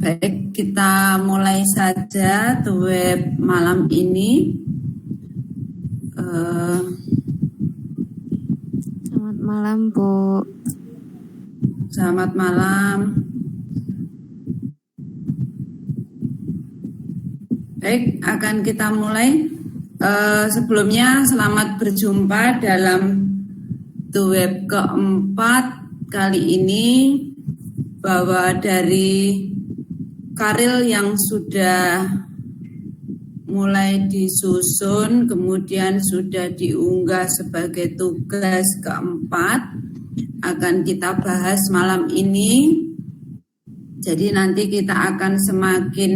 Baik, kita mulai saja The Web malam ini. Selamat malam, Bu. Selamat malam. Baik, akan kita mulai. Sebelumnya selamat berjumpa dalam The Web keempat kali ini, bahwa dari karil yang sudah mulai disusun, kemudian sudah diunggah sebagai tugas keempat, akan kita bahas malam ini. Jadi nanti kita akan semakin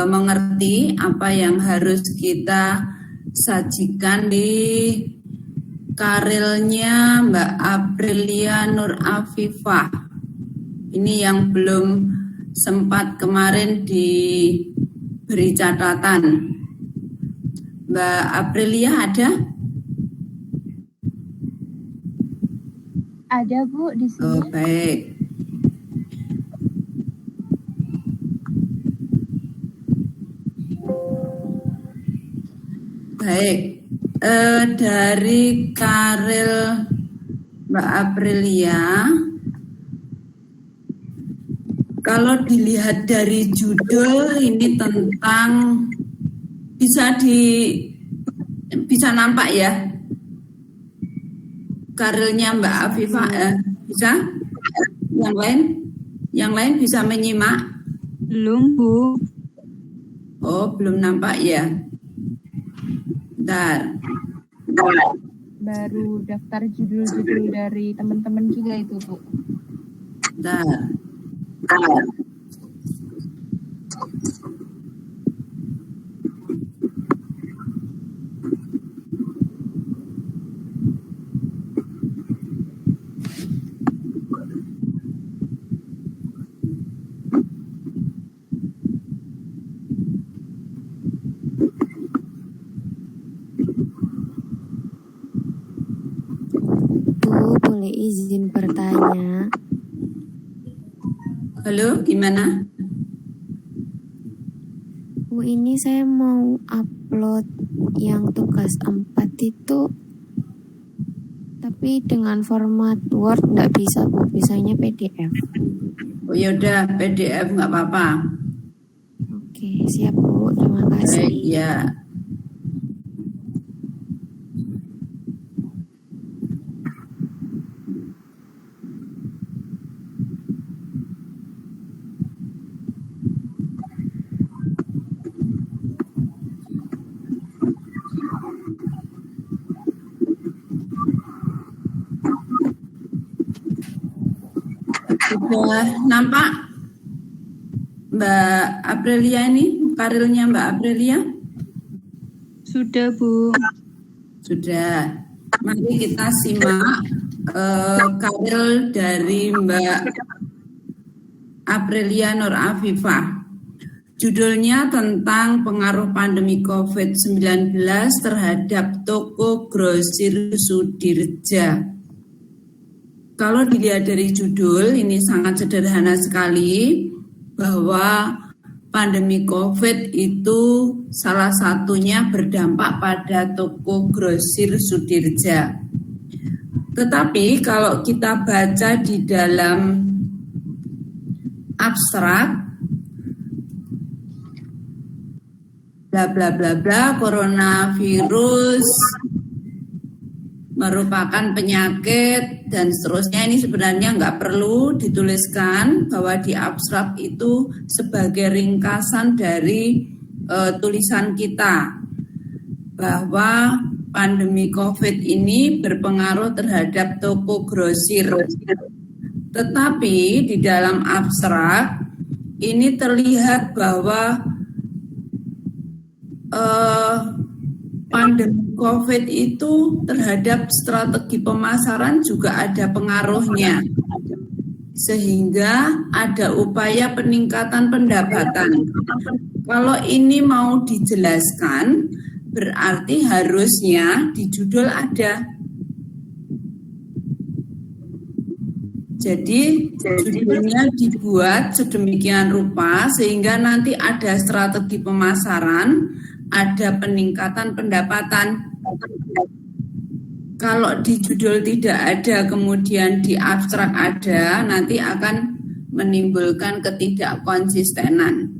mengerti apa yang harus kita sajikan di karilnya Mbak Aprilia Nur Afifah. Ini yang belum sempat kemarin diberi catatan. Mbak Aprilia ada? Ada, Bu, di sini. Oh, baik. Baik. Dari karil Mbak Aprilia, kalau dilihat dari judul ini tentang bisa nampak ya karilnya Mbak Afifah, bisa? Yang lain bisa menyimak? Belum, Bu. Oh, belum nampak ya. Bentar. Baru daftar judul-judul dari teman-teman juga itu, Bu. Bentar. Bu, boleh izin bertanya? Halo, gimana? Bu, ini saya mau upload yang tugas 4 itu, tapi dengan format Word nggak bisa, Bu. Bisanya PDF. Oh yaudah, PDF nggak apa-apa. Oke, siap, Bu. Terima kasih. Baik, ya. Sudah nampak Mbak Aprilia ini, karilnya Mbak Aprilia? Sudah, Bu. Sudah. Mari kita simak karil dari Mbak Aprilia Nur Afifah. Judulnya tentang pengaruh pandemi COVID-19 terhadap toko grosir Sudirja. Kalau dilihat dari judul, ini sangat sederhana sekali, bahwa pandemi COVID itu salah satunya berdampak pada toko grosir Sudirja. Tetapi kalau kita baca di dalam abstrak, bla bla bla bla, coronavirus merupakan penyakit dan seterusnya, ini sebenarnya nggak perlu dituliskan, bahwa di abstrak itu sebagai ringkasan dari tulisan kita, bahwa pandemi COVID ini berpengaruh terhadap toko grosir. Tetapi di dalam abstrak ini terlihat bahwa pandemi COVID itu terhadap strategi pemasaran juga ada pengaruhnya, sehingga ada upaya peningkatan pendapatan. Kalau ini mau dijelaskan, berarti harusnya di judul ada. Jadi judulnya dibuat sedemikian rupa sehingga nanti ada strategi pemasaran, ada peningkatan pendapatan. Kalau di judul tidak ada, kemudian di abstrak ada, nanti akan menimbulkan ketidakkonsistenan.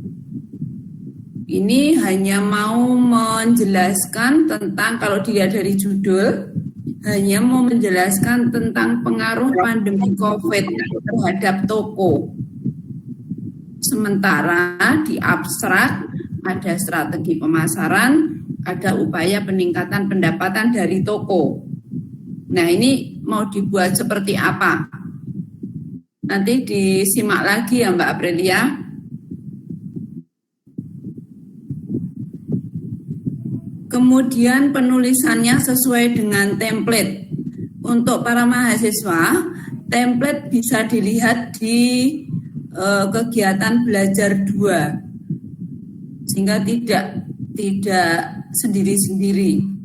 Ini hanya mau menjelaskan tentang, kalau dilihat dari judul, hanya mau menjelaskan tentang pengaruh pandemi COVID terhadap toko. Sementara di abstrak ada strategi pemasaran, ada upaya peningkatan pendapatan dari toko. Nah, ini mau dibuat seperti apa? Nanti disimak lagi ya Mbak Aprilia. Kemudian penulisannya sesuai dengan template. Untuk para mahasiswa, template bisa dilihat di kegiatan belajar 2. Sehingga tidak sendiri-sendiri.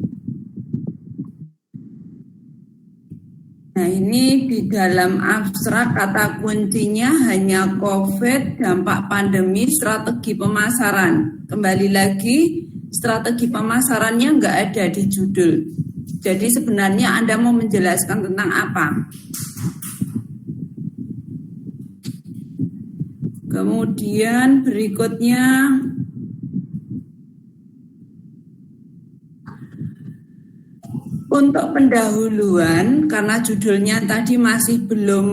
Nah, ini di dalam abstrak kata kuncinya hanya COVID, dampak pandemi, strategi pemasaran. Kembali lagi, strategi pemasarannya nggak ada di judul. Jadi sebenarnya Anda mau menjelaskan tentang apa? Kemudian berikutnya, untuk pendahuluan, karena judulnya tadi masih belum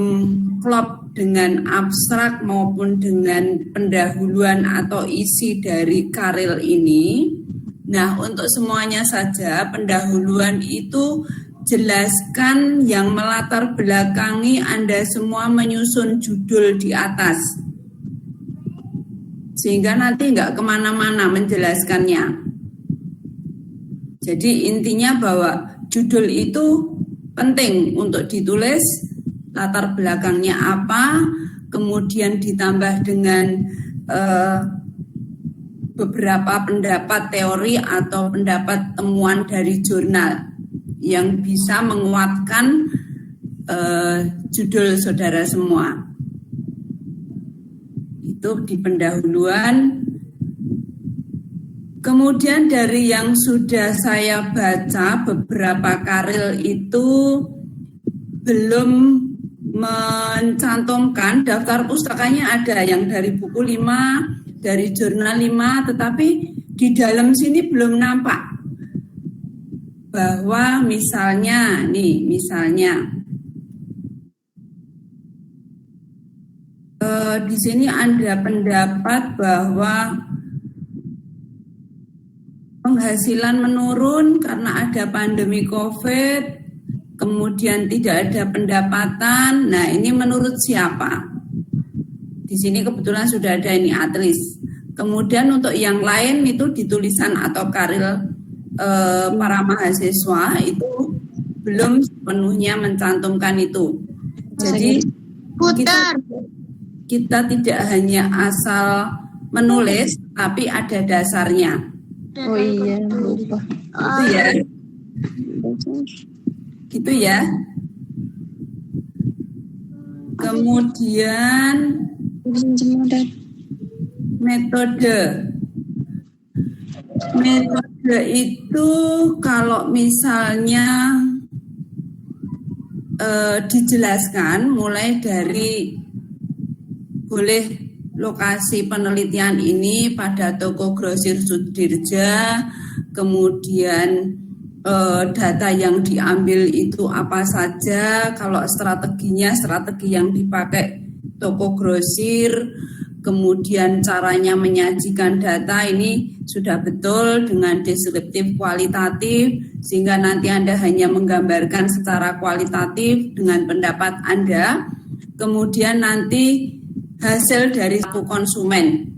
klop dengan abstrak maupun dengan pendahuluan atau isi dari karil ini. Nah, untuk semuanya saja, pendahuluan itu jelaskan yang melatar belakangi Anda semua menyusun judul di atas. Sehingga nanti nggak kemana-mana menjelaskannya. Jadi intinya bahwa judul itu penting untuk ditulis, latar belakangnya apa, kemudian ditambah dengan beberapa pendapat teori atau pendapat temuan dari jurnal yang bisa menguatkan judul saudara semua. Itu di pendahuluan. Kemudian dari yang sudah saya baca, beberapa karil itu belum mencantumkan, daftar pustakanya ada yang dari buku 5, dari jurnal 5, tetapi di dalam sini belum nampak bahwa misalnya di sini ada pendapat bahwa penghasilan menurun karena ada pandemi COVID, kemudian tidak ada pendapatan. Nah, ini menurut siapa? Di sini kebetulan sudah ada ini atlis. Kemudian untuk yang lain itu di tulisan atau karil para mahasiswa itu belum sepenuhnya mencantumkan itu. Jadi kita tidak hanya asal menulis, tapi ada dasarnya. Oh iya, lupa. Gitu ya. Gitu ya. Kemudian metode itu kalau misalnya dijelaskan mulai dari boleh lokasi penelitian ini pada toko grosir Sudirja, kemudian data yang diambil itu apa saja, kalau strateginya strategi yang dipakai toko grosir, kemudian caranya menyajikan data ini sudah betul dengan deskriptif kualitatif, sehingga nanti Anda hanya menggambarkan secara kualitatif dengan pendapat Anda, kemudian nanti hasil dari konsumen.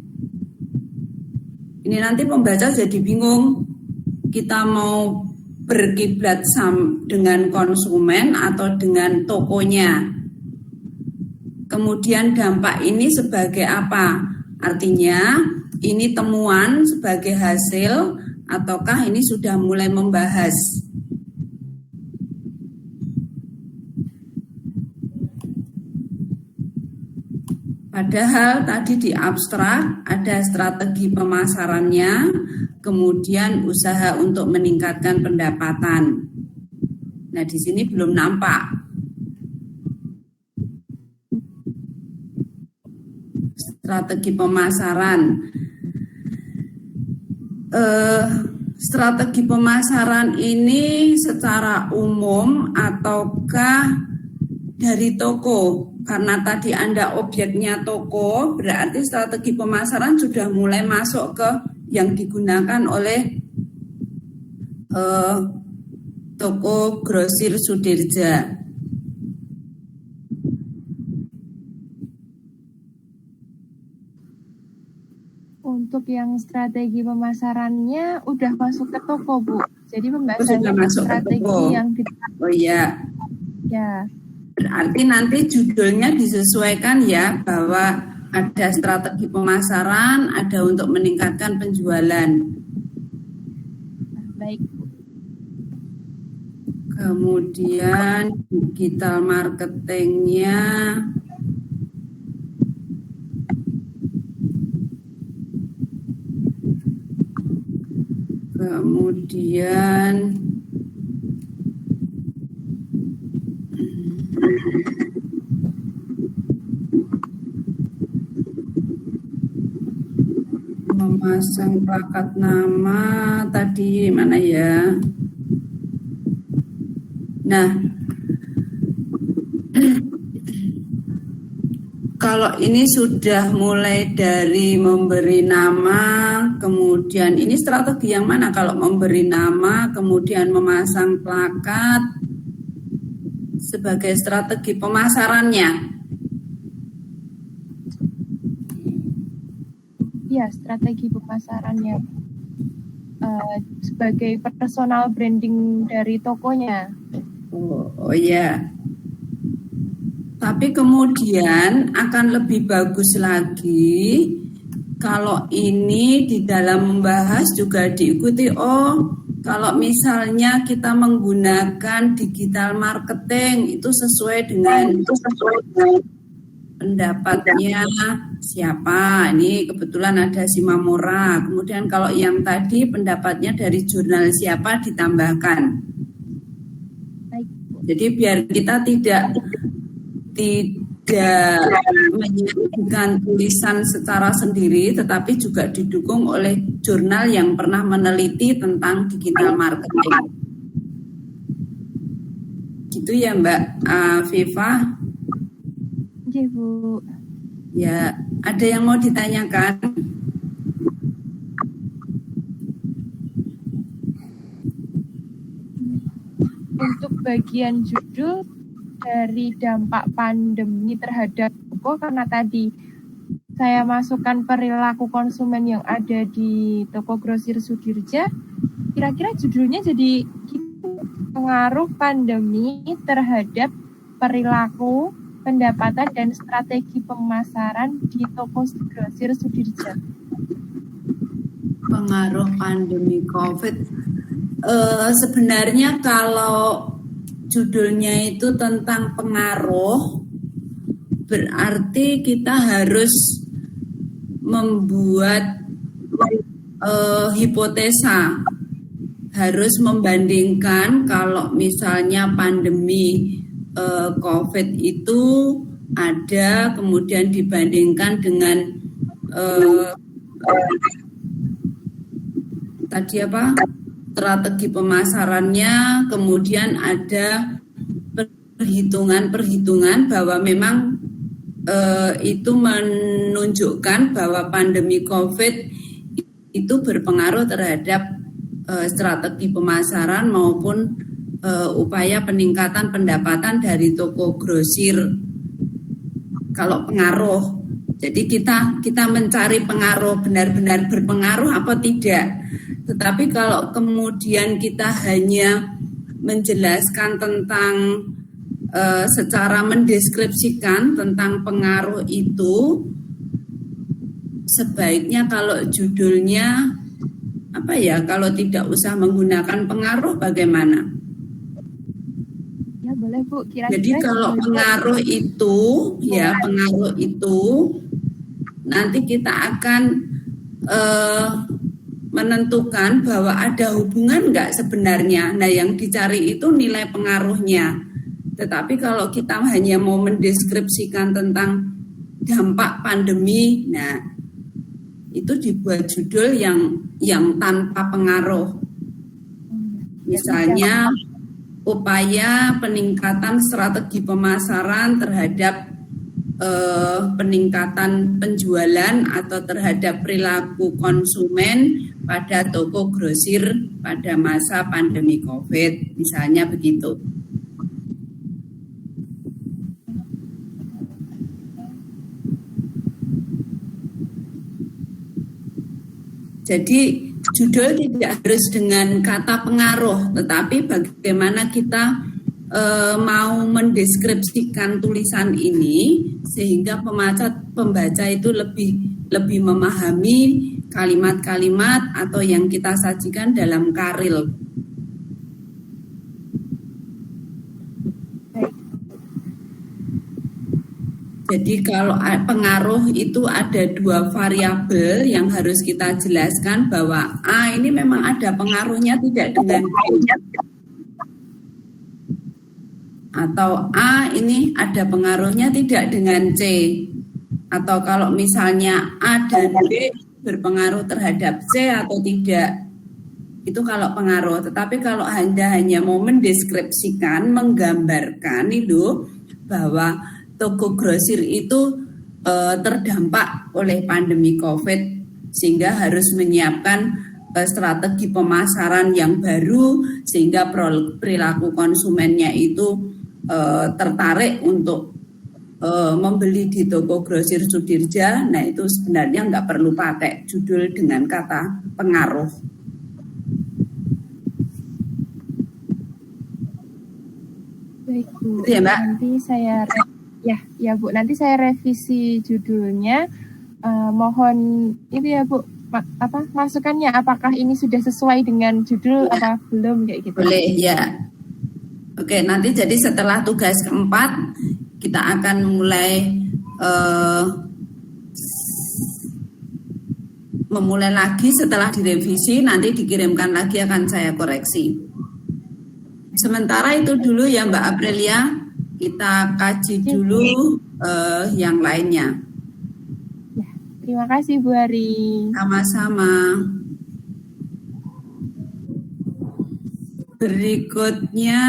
Ini nanti pembaca jadi bingung, kita mau berkiblat dengan konsumen atau dengan tokonya. Kemudian dampak ini sebagai apa? Artinya ini temuan sebagai hasil ataukah ini sudah mulai membahas? Padahal tadi di abstrak ada strategi pemasarannya, kemudian usaha untuk meningkatkan pendapatan. Nah, di sini belum nampak. Strategi pemasaran. Strategi pemasaran ini secara umum ataukah dari toko? Karena tadi Anda objeknya toko, berarti strategi pemasaran sudah mulai masuk ke yang digunakan oleh toko grosir Sudirja. Untuk yang strategi pemasarannya udah masuk ke toko, Bu. Jadi pembahasan Sudah masuk strategi ke toko. yang di Oh iya. ya. Berarti nanti judulnya disesuaikan ya, bahwa ada strategi pemasaran, ada untuk meningkatkan penjualan. Baik, Bu. Kemudian digital marketingnya. Kemudian memasang plakat nama tadi mana ya? Nah, kalau ini sudah mulai dari memberi nama, kemudian ini strategi yang mana? Kalau memberi nama, kemudian memasang plakat sebagai strategi pemasarannya. Ya, strategi pemasarannya sebagai personal branding dari tokonya. Oh ya. Tapi kemudian akan lebih bagus lagi kalau ini di dalam membahas juga diikuti. Oh, kalau misalnya kita menggunakan digital marketing itu sesuai dengan pendapatnya siapa. Ini kebetulan ada Simamora. Kemudian kalau yang tadi pendapatnya dari jurnal siapa ditambahkan. Baik. Jadi biar kita tidak menyajikan tulisan secara sendiri, tetapi juga didukung oleh jurnal yang pernah meneliti tentang digital marketing. Gitu ya Mbak Viva? Iya, Bu. Ya, ada yang mau ditanyakan? Untuk bagian judul dari dampak pandemi terhadap toko, karena tadi saya masukkan perilaku konsumen yang ada di toko grosir Sudirja, kira-kira judulnya jadi pengaruh pandemi terhadap perilaku, pendapatan, dan strategi pemasaran di toko grosir Sudirja. Pengaruh pandemi COVID. Sebenarnya kalau judulnya itu tentang pengaruh, berarti kita harus membuat hipotesa, harus membandingkan kalau misalnya pandemi COVID itu ada, kemudian dibandingkan dengan tadi apa? Strategi pemasarannya, kemudian ada perhitungan-perhitungan bahwa memang itu menunjukkan bahwa pandemi COVID itu berpengaruh terhadap strategi pemasaran maupun upaya peningkatan pendapatan dari toko grosir. Kalau pengaruh, jadi kita mencari pengaruh, benar-benar berpengaruh apa tidak. Tetapi kalau kemudian kita hanya menjelaskan tentang secara mendeskripsikan tentang pengaruh itu, sebaiknya kalau judulnya apa ya, kalau tidak usah menggunakan pengaruh bagaimana? Ya, boleh boleh Bu, kira-kira. Jadi kalau pengaruh itu nanti kita akan menentukan bahwa ada hubungan nggak sebenarnya. Nah, yang dicari itu nilai pengaruhnya. Tetapi kalau kita hanya mau mendeskripsikan tentang dampak pandemi, nah itu dibuat judul yang tanpa pengaruh. Misalnya upaya peningkatan strategi pemasaran terhadap peningkatan penjualan atau terhadap perilaku konsumen pada toko grosir pada masa pandemi COVID, misalnya begitu. Jadi judul tidak harus dengan kata pengaruh, tetapi bagaimana kita mau mendeskripsikan tulisan ini sehingga pembaca itu lebih memahami kalimat-kalimat atau yang kita sajikan dalam karil. Jadi kalau pengaruh itu ada dua variabel yang harus kita jelaskan bahwa A ini memang ada pengaruhnya tidak dengan B. Atau A ini ada pengaruhnya tidak dengan C. Atau kalau misalnya A dan B berpengaruh terhadap C atau tidak. Itu kalau pengaruh. Tetapi kalau Anda hanya mau mendeskripsikan, menggambarkan itu bahwa toko grosir itu terdampak oleh pandemi COVID sehingga harus menyiapkan strategi pemasaran yang baru sehingga perilaku konsumennya itu tertarik untuk membeli di toko grosir Sudirja. Nah itu sebenarnya nggak perlu pakai judul dengan kata pengaruh. Baik Bu, ya, Mbak? Nanti saya ya Bu, nanti saya revisi judulnya. Mohon itu ya Bu, masukannya apakah ini sudah sesuai dengan judul apa belum kayak gitu. Boleh ya. Oke, nanti jadi setelah tugas keempat kita akan mulai memulai lagi setelah direvisi, nanti dikirimkan lagi akan saya koreksi. Sementara itu dulu ya Mbak Aprilia, kita kaji dulu yang lainnya. Ya, terima kasih Bu Ari. Sama-sama. Berikutnya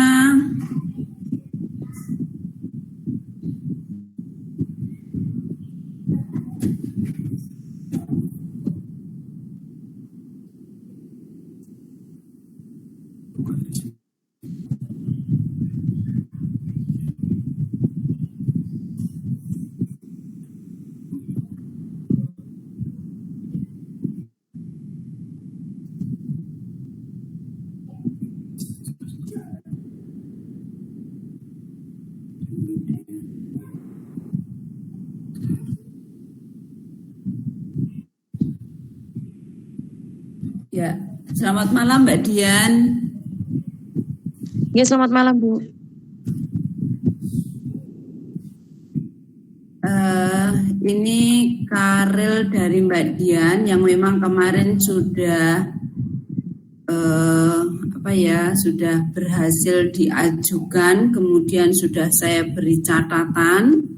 ya, selamat malam Mbak Dian. Ya, selamat malam Bu. Ini karil dari Mbak Dian yang memang kemarin sudah sudah berhasil diajukan, kemudian sudah saya beri catatan.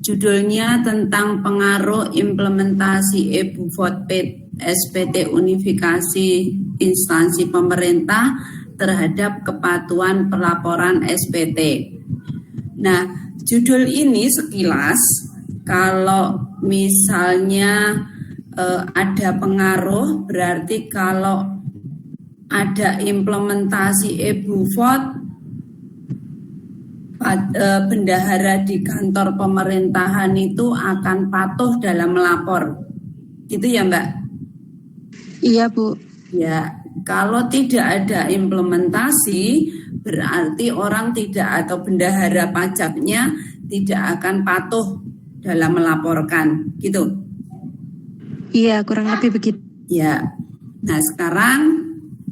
Judulnya tentang pengaruh implementasi e-Bufot SPT unifikasi instansi pemerintah terhadap kepatuhan pelaporan SPT. Nah, judul ini sekilas kalau misalnya ada pengaruh, berarti kalau ada implementasi e-Bufot, bendahara di kantor pemerintahan itu akan patuh dalam melapor. Gitu ya Mbak? Iya Bu. Ya, kalau tidak ada implementasi, berarti orang tidak atau bendahara pajaknya tidak akan patuh dalam melaporkan, gitu. Iya, kurang lebih begitu. Ya, nah sekarang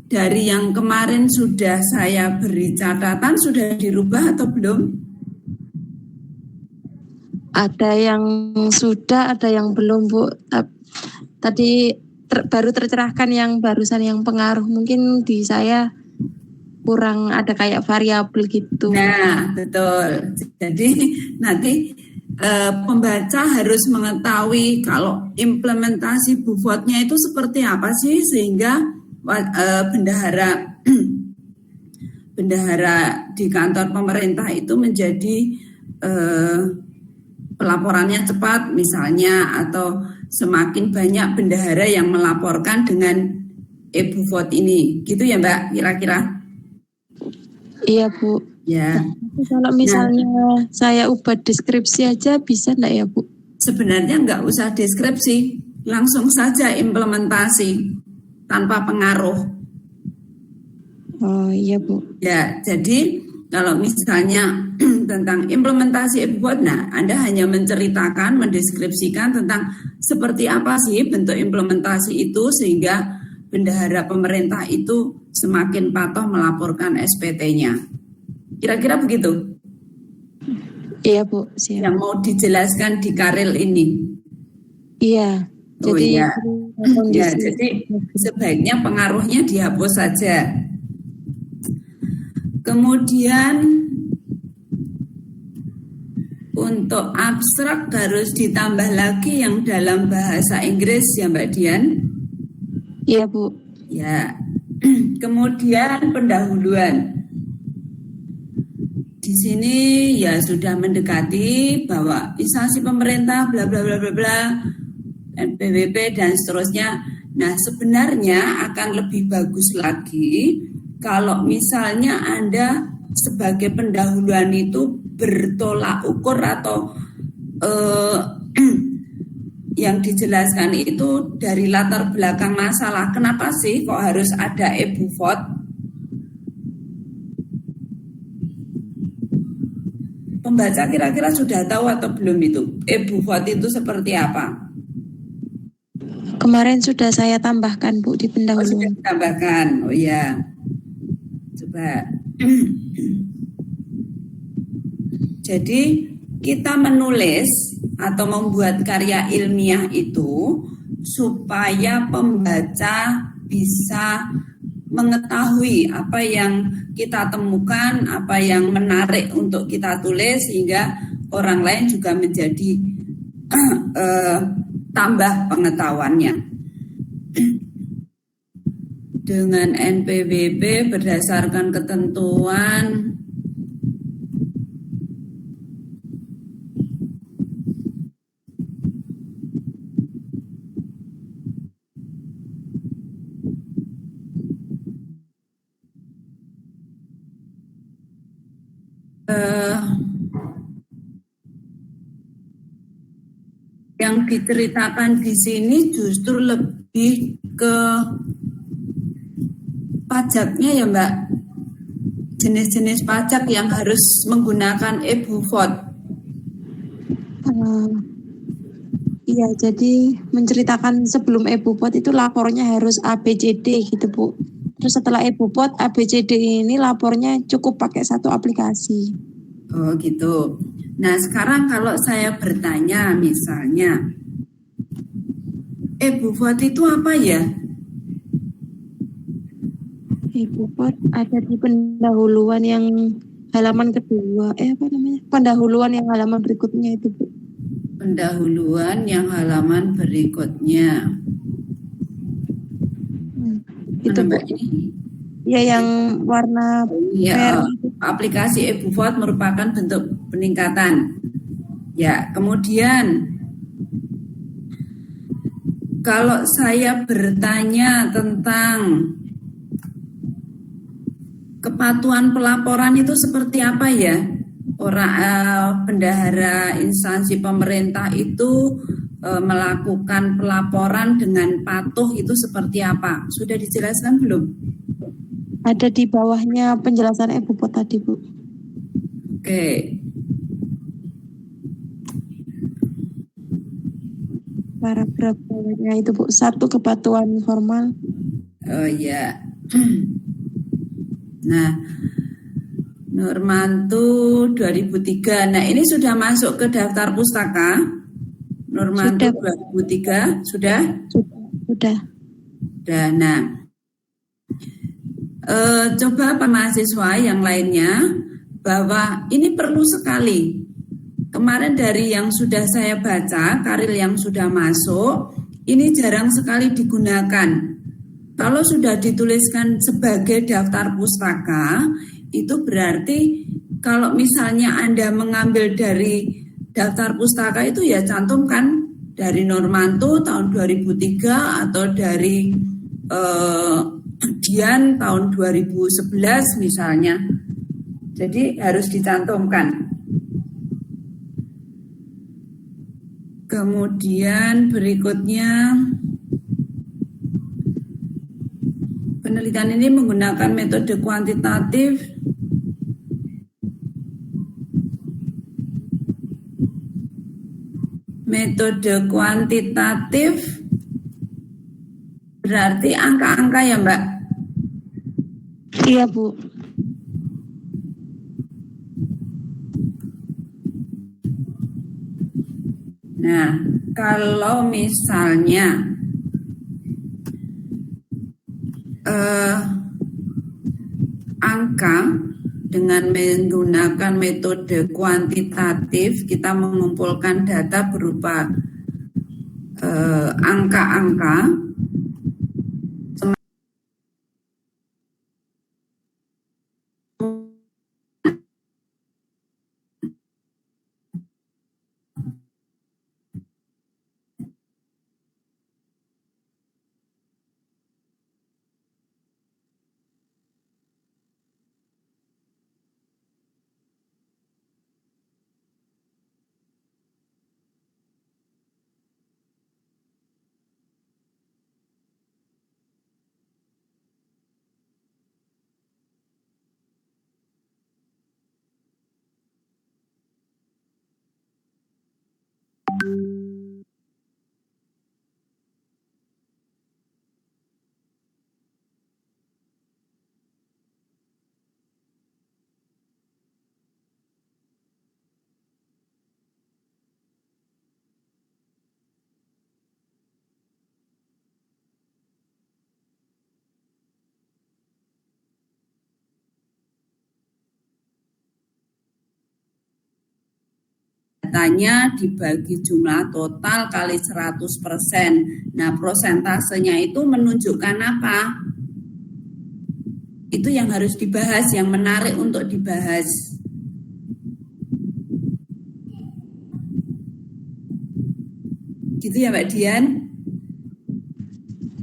dari yang kemarin sudah saya beri catatan, sudah dirubah atau belum? Ada yang sudah, ada yang belum, Bu. Tadi baru tercerahkan yang barusan yang pengaruh. Mungkin di saya kurang ada kayak variabel gitu. Nah, betul. Jadi nanti pembaca harus mengetahui kalau implementasi BUFOT-nya itu seperti apa sih, sehingga bendahara di kantor pemerintah itu menjadi pelaporannya cepat misalnya, atau semakin banyak bendahara yang melaporkan dengan e-BUFOT ini, gitu ya Mbak, kira-kira? Iya Bu. Ya. Kalau misalnya saya ubah deskripsi aja bisa enggak ya Bu? Sebenarnya nggak usah deskripsi, langsung saja implementasi tanpa pengaruh. Oh iya Bu. Ya, jadi kalau misalnya tentang implementasi e-BUFOT, nah Anda hanya menceritakan, mendeskripsikan tentang seperti apa sih bentuk implementasi itu sehingga bendahara pemerintah itu semakin patuh melaporkan SPT-nya. Kira-kira begitu? Iya Bu, siap. Yang mau dijelaskan di Karil ini. Iya. Jadi Ya, jadi sebaiknya pengaruhnya dihapus saja. Kemudian untuk abstrak harus ditambah lagi yang dalam bahasa Inggris ya Mbak Dian. Iya Bu. Ya. Kemudian pendahuluan. Di sini ya sudah mendekati bahwa instansi pemerintah bla bla bla bla bla, NPWP dan seterusnya. Nah, sebenarnya akan lebih bagus lagi kalau misalnya Anda sebagai pendahuluan itu bertolak ukur atau yang dijelaskan itu dari latar belakang masalah. Kenapa sih kok harus ada e-BUFOT? Pembaca kira-kira sudah tahu atau belum itu? E-BUFOT itu seperti apa? Kemarin sudah saya tambahkan Bu di pendahuluan. Oh, sudah ditambahkan. Oh ya. Coba. Jadi kita menulis atau membuat karya ilmiah itu supaya pembaca bisa mengetahui apa yang kita temukan, apa yang menarik untuk kita tulis, sehingga orang lain juga menjadi tambah pengetahuannya. Dengan NPWP berdasarkan ketentuan yang diceritakan di sini justru lebih ke pajaknya ya Mbak, jenis-jenis pajak yang harus menggunakan e-BUFOT. Iya, jadi menceritakan sebelum e-BUFOT itu lapornya harus ABCD gitu Bu. Terus setelah e-BUFOT ABCD ini lapornya cukup pakai satu aplikasi. Oh gitu. Nah sekarang kalau saya bertanya misalnya, e-BUFOT itu apa ya? e-BUFOT ada di pendahuluan yang halaman kedua. Apa namanya? Pendahuluan yang halaman berikutnya itu Bu. Pendahuluan yang halaman berikutnya. Itu Bu. Ya yang warna ya, aplikasi e-BUFOT merupakan bentuk peningkatan. Ya, kemudian kalau saya bertanya tentang kepatuhan pelaporan itu seperti apa ya? Orang bendahara instansi pemerintah itu melakukan pelaporan dengan patuh itu seperti apa? Sudah dijelaskan belum? Ada di bawahnya penjelasan e-BUFOT tadi Bu. Oke. Paragraf bawahnya itu Bu, 1 kepatuhan formal. Oh ya. Nah, Nurmantu 2003. Nah, ini sudah masuk ke daftar pustaka. Nurmantu Sudah. 2003 sudah? Sudah. Nah, coba Pak mahasiswa yang lainnya bahwa ini perlu sekali. Kemarin dari yang sudah saya baca, Karil yang sudah masuk, ini jarang sekali digunakan. Kalau sudah dituliskan sebagai daftar pustaka, itu berarti kalau misalnya Anda mengambil dari daftar pustaka itu ya cantumkan dari Nurmantu tahun 2003 atau dari Dian tahun 2011 misalnya. Jadi harus dicantumkan. Kemudian berikutnya, penelitian ini menggunakan metode kuantitatif. Metode kuantitatif berarti angka-angka ya, Mbak? Iya, Bu. Nah, kalau misalnya angka dengan menggunakan metode kuantitatif, kita mengumpulkan data berupa angka-angka. Datanya dibagi jumlah total kali 100%. Nah, prosentasenya itu menunjukkan apa? Itu yang harus dibahas, yang menarik untuk dibahas. Gitu ya, Mbak Dian?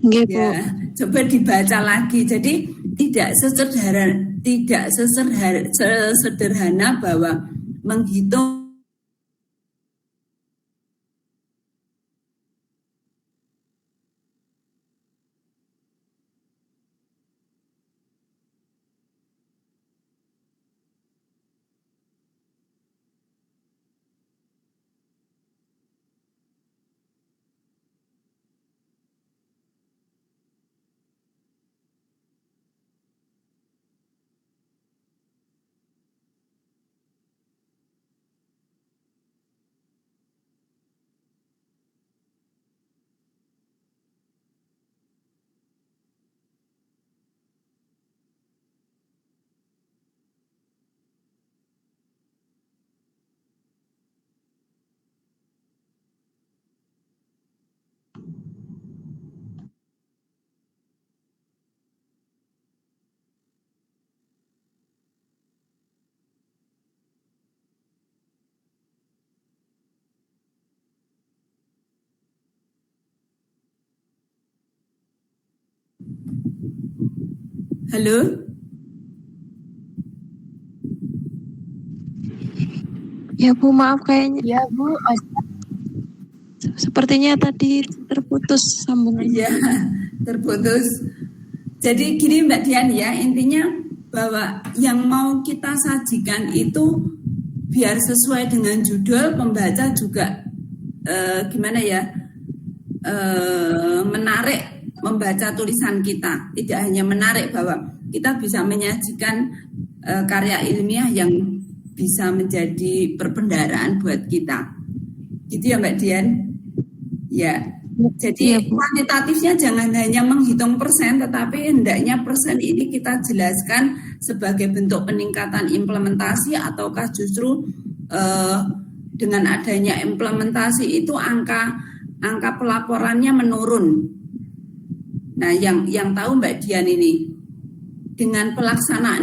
Nggih, Bu. Ya, coba dibaca lagi. Jadi tidak sesederhana bahwa menghitung halo? Ya, Bu, maaf kayaknya. Ya, Bu. Sepertinya tadi terputus sambungan. Iya, terputus. Jadi gini Mbak Dian ya, intinya bahwa yang mau kita sajikan itu biar sesuai dengan judul, pembaca juga gimana ya, menarik membaca tulisan kita, tidak hanya menarik bahwa kita bisa menyajikan karya ilmiah yang bisa menjadi perbendaharaan buat kita. Gitu ya Mbak Dian? Ya. Jadi kuantitatifnya jangan hanya menghitung persen, tetapi hendaknya persen ini kita jelaskan sebagai bentuk peningkatan implementasi ataukah justru dengan adanya implementasi itu angka pelaporannya menurun. Nah, yang tahu Mbak Dian ini dengan pelaksanaan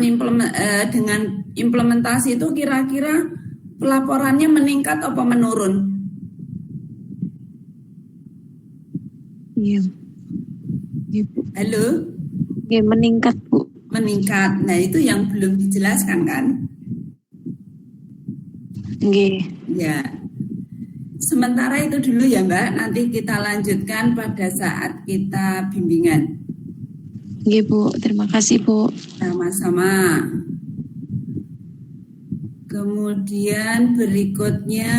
dengan implementasi itu kira-kira pelaporannya meningkat apa menurun? Iya. Halo? Iya, meningkat, Bu. Meningkat. Nah, itu yang belum dijelaskan kan? Nggih. Ya. Sementara itu dulu ya Mbak, nanti kita lanjutkan pada saat kita bimbingan. Nggih, Bu. Terima kasih, Bu. Sama-sama. Kemudian berikutnya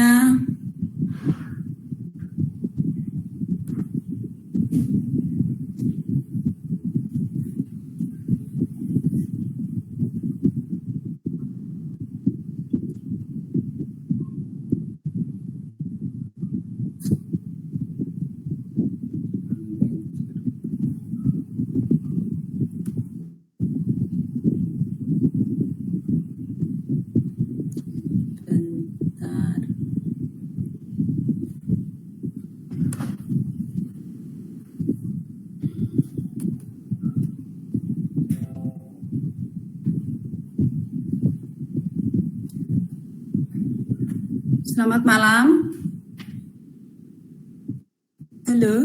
bentar. Selamat malam. Halo.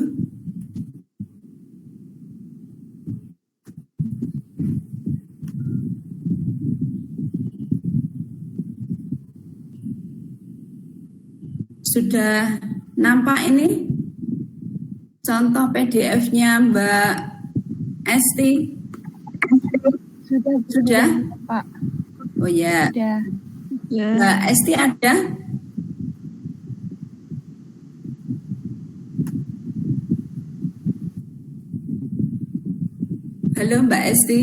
Sudah nampak ini contoh PDF-nya Mbak Esti? Sudah? Pak. Oh ya. Sudah. Ya. Mbak Esti ada? Halo Mbak Esti.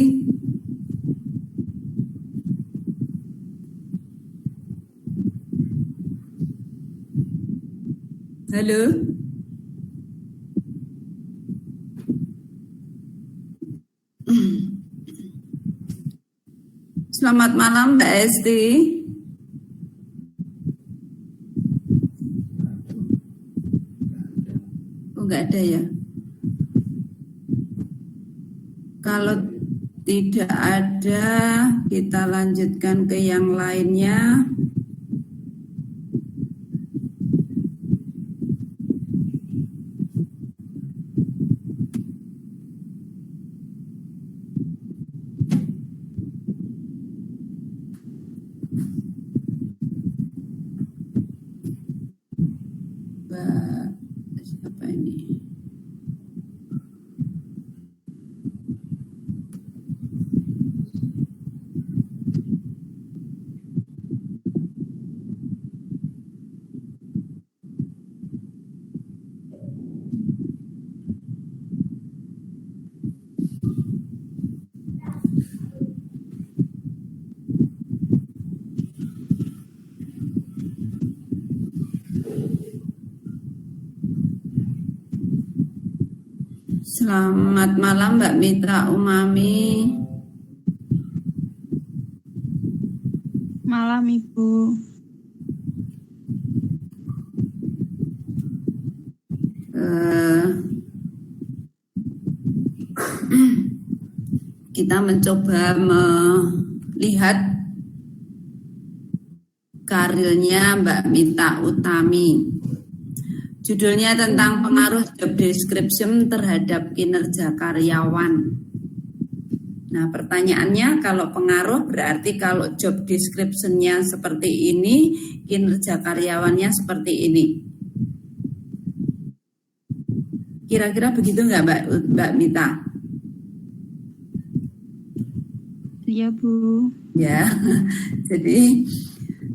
Halo. Selamat malam Mbak Esti. Oh nggak ada ya. Kalau tidak ada, kita lanjutkan ke yang lainnya. Mbak, siapa ini? Selamat malam Mbak Mitra Umami. Malam Ibu. Kita mencoba melihat karirnya Mbak Mita Utami. Judulnya tentang pengaruh job description terhadap kinerja karyawan. Nah, pertanyaannya kalau pengaruh berarti kalau job description-nya seperti ini, kinerja karyawannya seperti ini. Kira-kira begitu nggak Mbak Mita? Iya Bu. Ya, jadi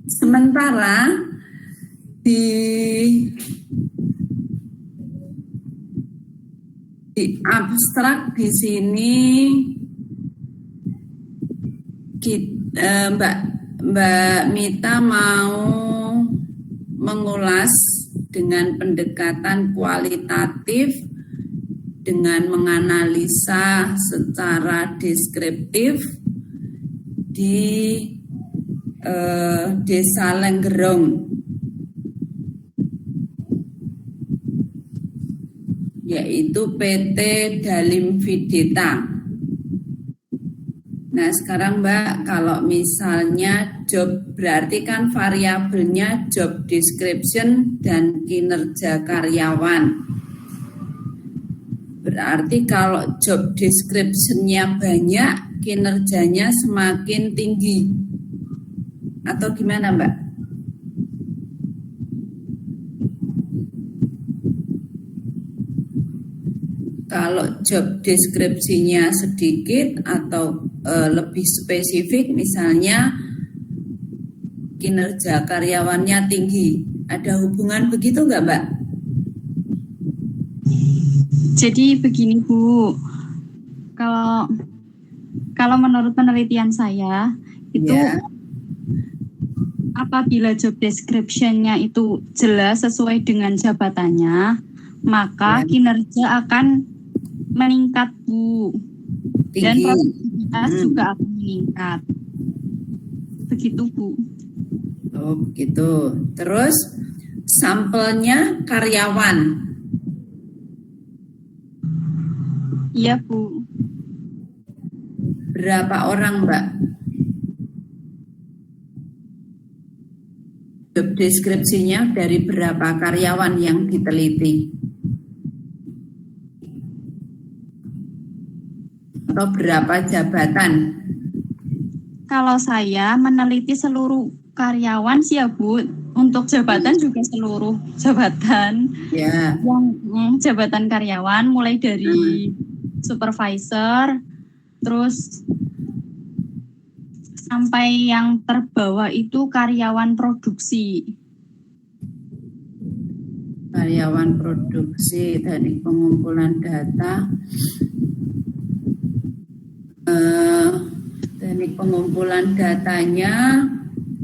sementara di Di abstrak di sini Mbak Mita mau mengulas dengan pendekatan kualitatif dengan menganalisa secara deskriptif di Desa Lenggerong, yaitu PT Dalim Videta. Nah sekarang Mbak, kalau misalnya job, berarti kan variabelnya job description dan kinerja karyawan. Berarti kalau job description-nya banyak, kinerjanya semakin tinggi. Atau gimana Mbak? Kalau job deskripsinya sedikit atau lebih spesifik, misalnya kinerja karyawannya tinggi, ada hubungan begitu nggak Mbak? Jadi begini Bu, kalau menurut penelitian saya itu apabila job description-nya itu jelas sesuai dengan jabatannya, maka kinerja akan meningkat Bu, dan produktivitas juga akan meningkat. Begitu Bu. Oh begitu. Terus sampelnya karyawan. Iya Bu. Berapa orang Mbak? Job deskripsinya dari berapa karyawan yang diteliti? Atau berapa jabatan? Kalau saya meneliti seluruh karyawan sih ya Bu, untuk jabatan juga seluruh jabatan. Ya. Yang jabatan karyawan mulai dari supervisor, terus sampai yang terbawah itu karyawan produksi. Karyawan produksi, teknik pengumpulan data. Teknik pengumpulan datanya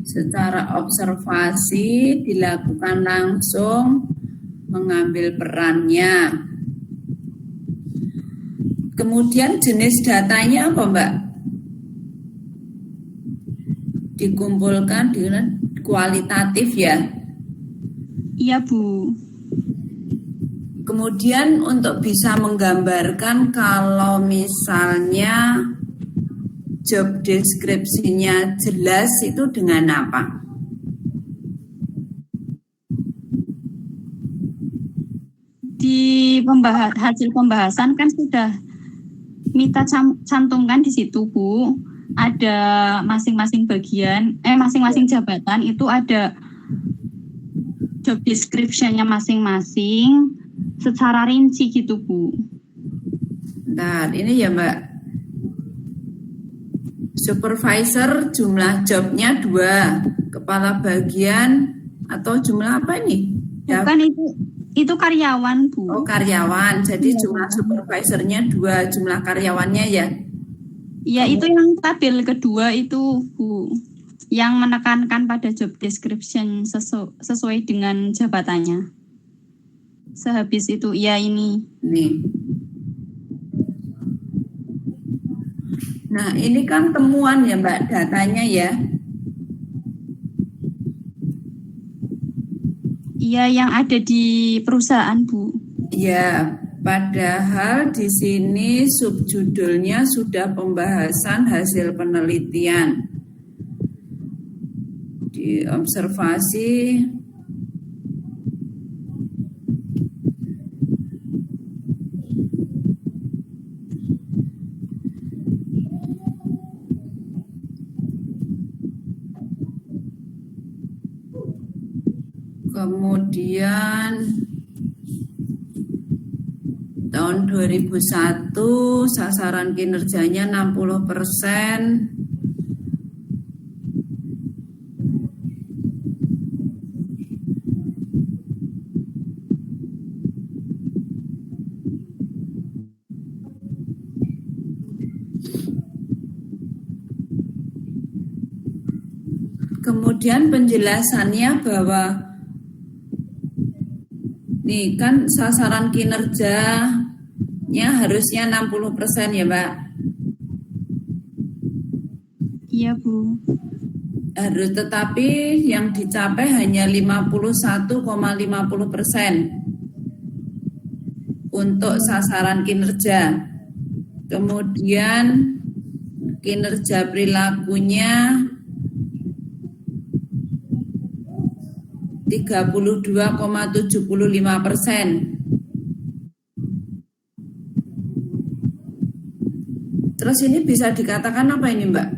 secara observasi dilakukan langsung, mengambil perannya. Kemudian jenis datanya apa Mbak? Dikumpulkan dengan kualitatif ya? Iya Bu. Kemudian untuk bisa menggambarkan kalau misalnya job deskripsinya jelas itu dengan apa? Di hasil pembahasan kan sudah Mita cantumkan di situ Bu, ada masing-masing bagian, masing-masing jabatan itu ada job description-nya masing-masing secara rinci gitu Bu. Nah ini ya Mbak, supervisor jumlah jobnya 2, kepala bagian atau jumlah apa ini? Bukan, itu karyawan Bu. Oh karyawan, jadi jumlah supervisornya 2, jumlah karyawannya ya? Iya itu yang tabel kedua itu Bu, yang menekankan pada job description sesuai dengan jabatannya. Sehabis itu ya ini. Nih. Nah ini kan temuan ya Mbak, datanya ya? Iya yang ada di perusahaan Bu. Ya, padahal di sini subjudulnya sudah pembahasan hasil penelitian. Di observasi kemudian tahun 2001 sasaran kinerjanya 60%. Kemudian penjelasannya bahwa nih kan sasaran kinerjanya harusnya 60% ya Mbak. Iya Bu. Harus, tetapi yang dicapai hanya 51,50% untuk sasaran kinerja. Kemudian kinerja perilakunya 32,75%. Terus ini bisa dikatakan apa ini Mbak?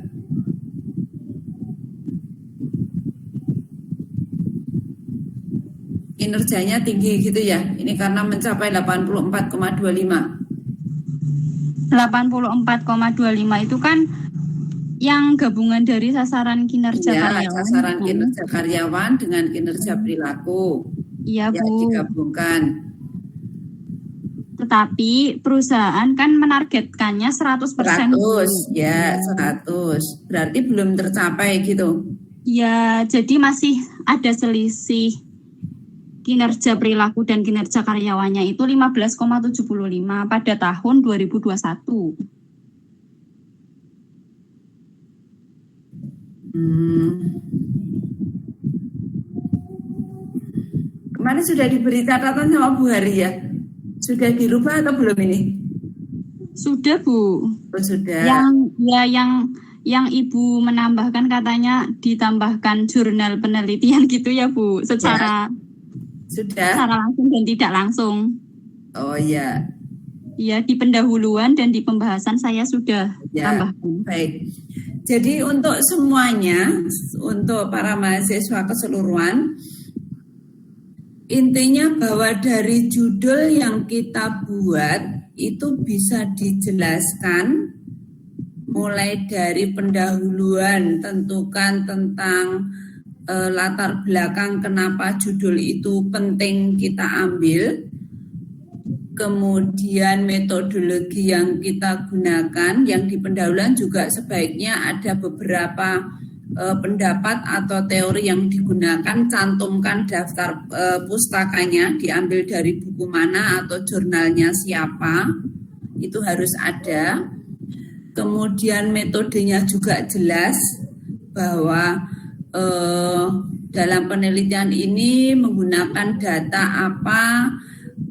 Kinerjanya tinggi gitu ya. Ini karena mencapai 84,25. 84,25 itu kan yang gabungan dari sasaran kinerja Ya, karyawan. sasaran kinerja karyawan dengan kinerja perilaku. Iya Ya, Bu. digabungkan. Tetapi perusahaan kan menargetkannya 100%. 100, ya 100. Berarti belum tercapai gitu. Ya, jadi masih ada selisih kinerja perilaku dan kinerja karyawannya itu 15,75 pada tahun 2021. Kemarin sudah diberi catatan sama Bu Hari ya? Sudah dirubah atau belum ini? Sudah Bu. Oh, sudah. Yang Ibu menambahkan katanya ditambahkan jurnal penelitian gitu ya Bu, secara Sudah. langsung dan tidak langsung. Oh ya. Ya, di pendahuluan dan di pembahasan saya sudah Ya, tambahkan. baik. Jadi untuk semuanya, untuk para mahasiswa keseluruhan, intinya bahwa dari judul yang kita buat itu bisa dijelaskan mulai dari pendahuluan, tentukan tentang latar belakang kenapa judul itu penting kita ambil. Kemudian metodologi yang kita gunakan, yang di pendahuluan juga sebaiknya ada beberapa pendapat atau teori yang digunakan, cantumkan daftar pustakanya, diambil dari buku mana atau jurnalnya siapa, itu harus ada. Kemudian metodenya juga jelas bahwa dalam penelitian ini menggunakan data apa,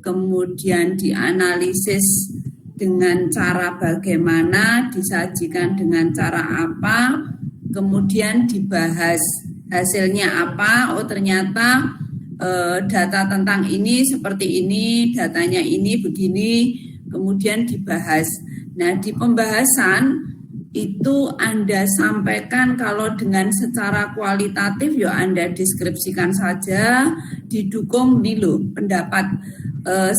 kemudian dianalisis dengan cara bagaimana, disajikan dengan cara apa, kemudian dibahas hasilnya apa. Oh ternyata data tentang ini seperti ini, datanya ini begini, kemudian dibahas. Nah di pembahasan itu Anda sampaikan kalau dengan secara kualitatif ya Anda deskripsikan saja, didukung nih loh pendapat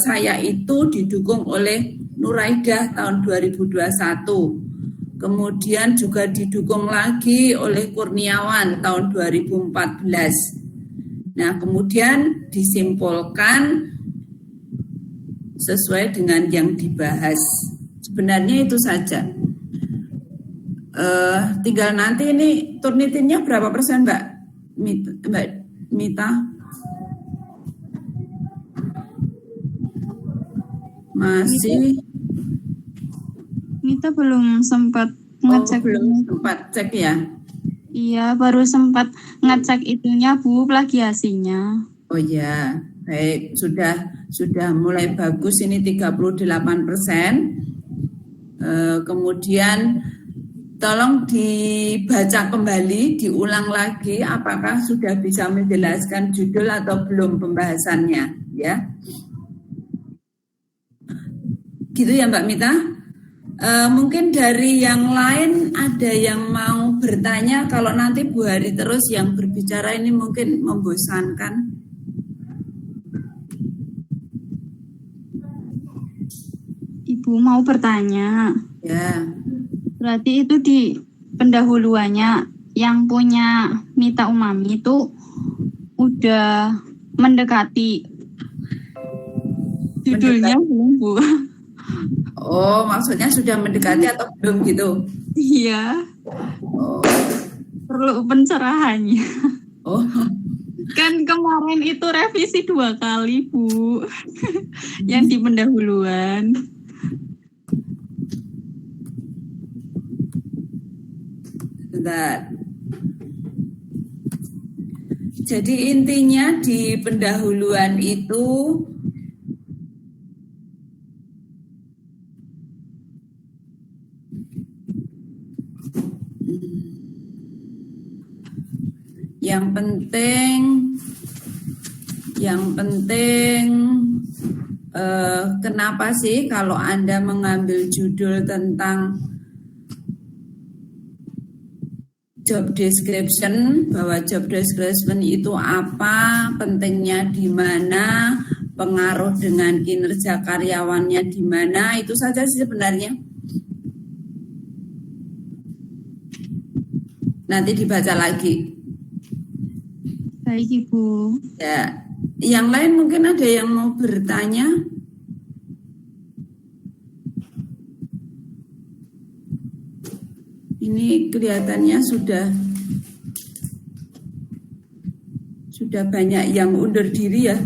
saya itu didukung oleh Nuraidah tahun 2021. Kemudian juga didukung lagi oleh Kurniawan tahun 2014. Nah, kemudian disimpulkan sesuai dengan yang dibahas. Sebenarnya itu saja. Tinggal nanti ini Turnitinnya berapa persen Mbak Mita? Masih Mita belum sempat ngecek. belum sempat cek ya. Iya, baru sempat ngecek itunya Bu, plagiasinya. Oh ya, baik, sudah mulai bagus ini 38%. Kemudian tolong dibaca kembali, diulang lagi apakah sudah bisa menjelaskan judul atau belum pembahasannya ya. Gitu ya Mbak Mita. Mungkin dari yang lain ada yang mau bertanya, kalau nanti Bu Hari terus yang berbicara ini mungkin membosankan. Ibu mau bertanya. Ya. Berarti itu di pendahuluannya yang punya Mita Umami itu udah mendekati judulnya belum Bu? Oh, maksudnya sudah mendekati atau belum gitu? Iya. Oh. perlu pencerahannya. Oh, Kan kemarin itu revisi 2 kali, Bu. Yang di pendahuluan. bentar. Jadi intinya di pendahuluan itu yang penting kenapa sih kalau Anda mengambil judul tentang job description, bahwa job description itu apa, pentingnya di mana, pengaruh dengan kinerja karyawannya di mana, itu saja sih sebenarnya. Nanti dibaca lagi. Baik, Ibu. Ya, yang lain mungkin ada yang mau bertanya? Ini kelihatannya sudah banyak yang undur diri ya.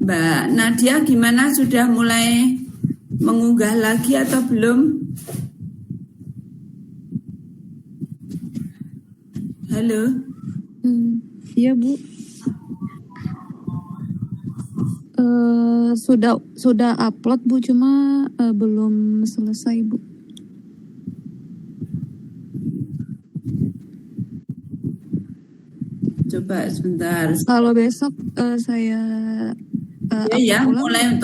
Mbak Nadia gimana, sudah mulai mengunggah lagi atau belum? Halo. Iya Bu. Sudah upload Bu, cuma belum selesai Bu. Coba sebentar. Kalau besok saya Ya, ulang.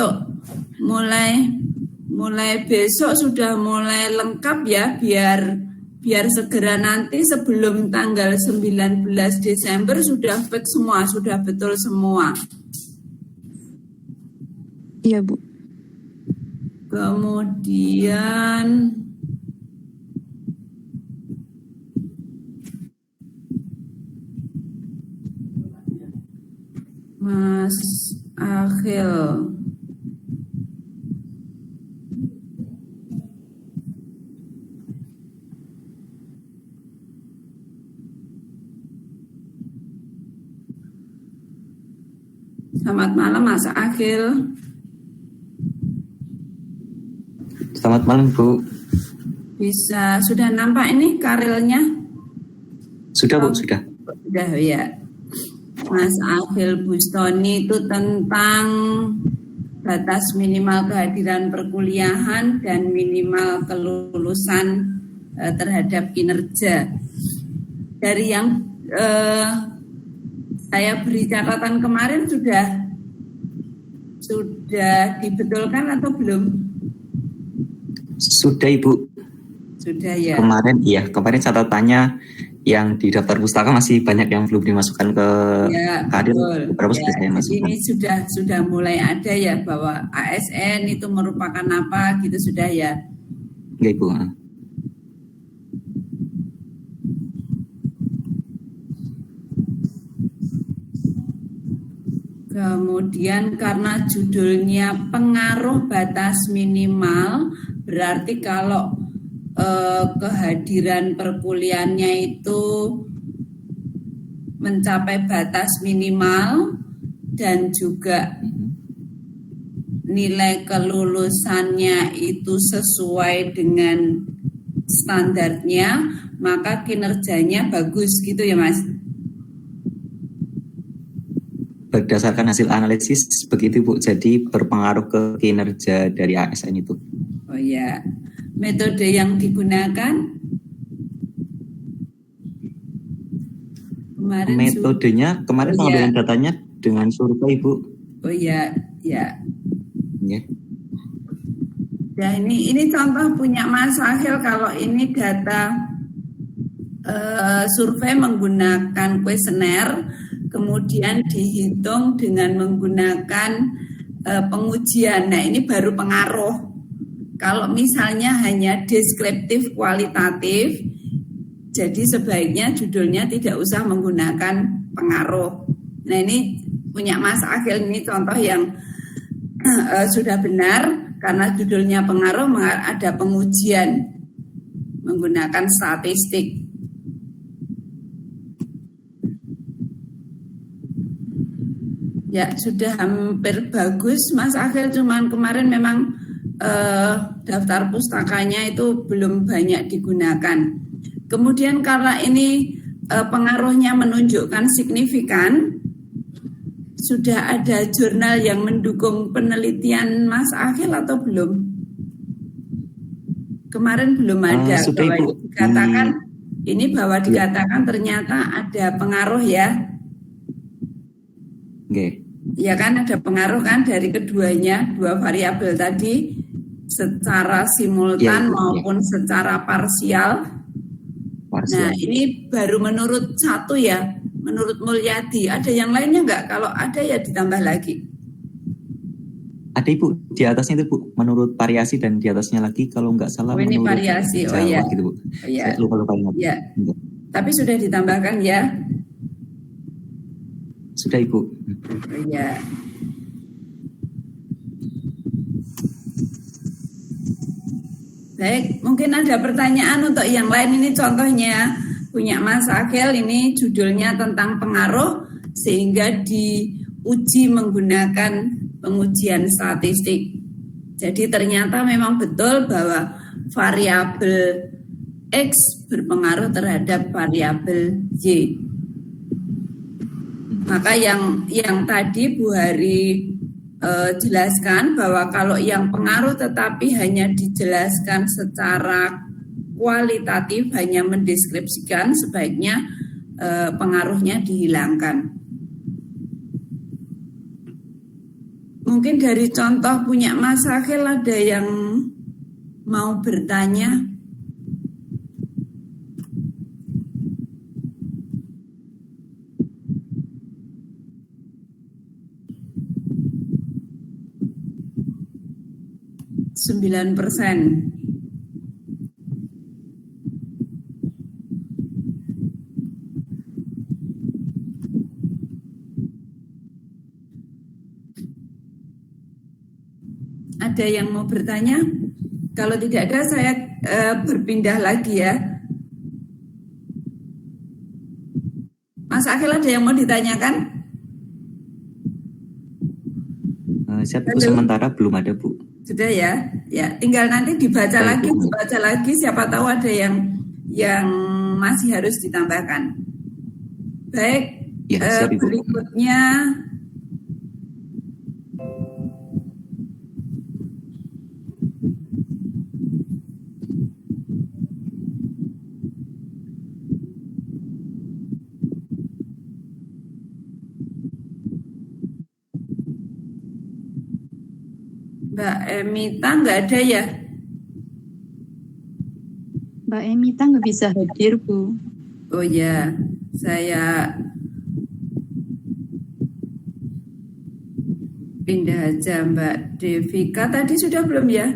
mulai besok sudah mulai lengkap ya, biar segera nanti sebelum tanggal 19 Desember sudah fix semua, sudah betul semua. Iya Bu. Kemudian Mas Akhil, selamat malam Mas Akhil. Selamat malam Bu. Sudah nampak ini karilnya? Sudah Bu, sudah. Sudah ya. Mas Akhil Bustoni itu tentang batas minimal kehadiran perkuliahan dan minimal kelulusan terhadap kinerja. Dari yang saya beri catatan kemarin sudah dibetulkan atau belum? Sudah Ibu. Sudah ya. Kemarin catatannya yang di daftar pustaka masih banyak yang belum dimasukkan ke karir. Berapa sudah saya masukkan? Ini sudah mulai ada ya bahwa ASN itu merupakan apa gitu, sudah ya. Enggak Ibu. Kemudian karena judulnya pengaruh batas minimal, berarti kalau kehadiran perkuliahannya itu mencapai batas minimal dan juga nilai kelulusannya itu sesuai dengan standarnya, maka kinerjanya bagus gitu ya Mas. Berdasarkan hasil analisis begitu Bu, jadi berpengaruh ke kinerja dari ASN itu. Oh ya, metode yang digunakan metodenya kemarin pengambilan datanya dengan survei Bu. Oh ya. Ya. Ya ini contoh punya Mas Akhil, kalau ini data survei menggunakan kuesioner, kemudian dihitung dengan menggunakan pengujian. Nah ini baru pengaruh. Kalau misalnya hanya deskriptif kualitatif, jadi sebaiknya judulnya tidak usah menggunakan pengaruh. Nah ini punya Mas Akhil, ini contoh yang sudah benar karena judulnya pengaruh, ada pengujian menggunakan statistik. Ya, sudah hampir bagus Mas Akhil, cuman kemarin memang daftar pustakanya itu belum banyak digunakan. Kemudian karena ini pengaruhnya menunjukkan signifikan, sudah ada jurnal yang mendukung penelitian Mas Akhil atau belum? Kemarin belum ada. Bahwa dikatakan dikatakan ternyata ada pengaruh ya. Okay. Ya kan, ada pengaruh kan dari keduanya, dua variabel tadi secara simultan maupun secara parsial. Nah, ini baru menurut satu ya, menurut Mulyadi. Ada yang lainnya enggak? Kalau ada ya ditambah lagi. Ada Ibu, di atasnya itu Bu, menurut variasi, dan di atasnya lagi kalau enggak salah ini menurut variasi. Jawa, ya. Gitu, Bu. Ya. Saya lupa ingat. Ya. Tapi sudah ditambahkan ya. Sudah Ibu. Ya. Baik, mungkin ada pertanyaan untuk yang lain. Ini contohnya punya Mas Akhil, ini judulnya tentang pengaruh sehingga diuji menggunakan pengujian statistik. Jadi ternyata memang betul bahwa variabel X berpengaruh terhadap variabel Y. Maka yang tadi Bu Hari jelaskan bahwa kalau yang pengaruh tetapi hanya dijelaskan secara kualitatif, hanya mendeskripsikan, sebaiknya pengaruhnya dihilangkan. Mungkin dari contoh punya Mas Akhil ada yang mau bertanya? %9. Ada yang mau bertanya? Kalau tidak ada, saya berpindah lagi ya. Mas Akhil, ada yang mau ditanyakan? Sementara belum ada Bu. Sudah ya, ya tinggal nanti dibaca lagi, siapa tahu ada yang masih harus ditambahkan. Baik, ya, berikutnya Mbak Emita nggak ada ya? Mbak Emita nggak bisa hadir, Bu. Oh ya, saya pindah aja. Mbak Devika tadi sudah belum ya?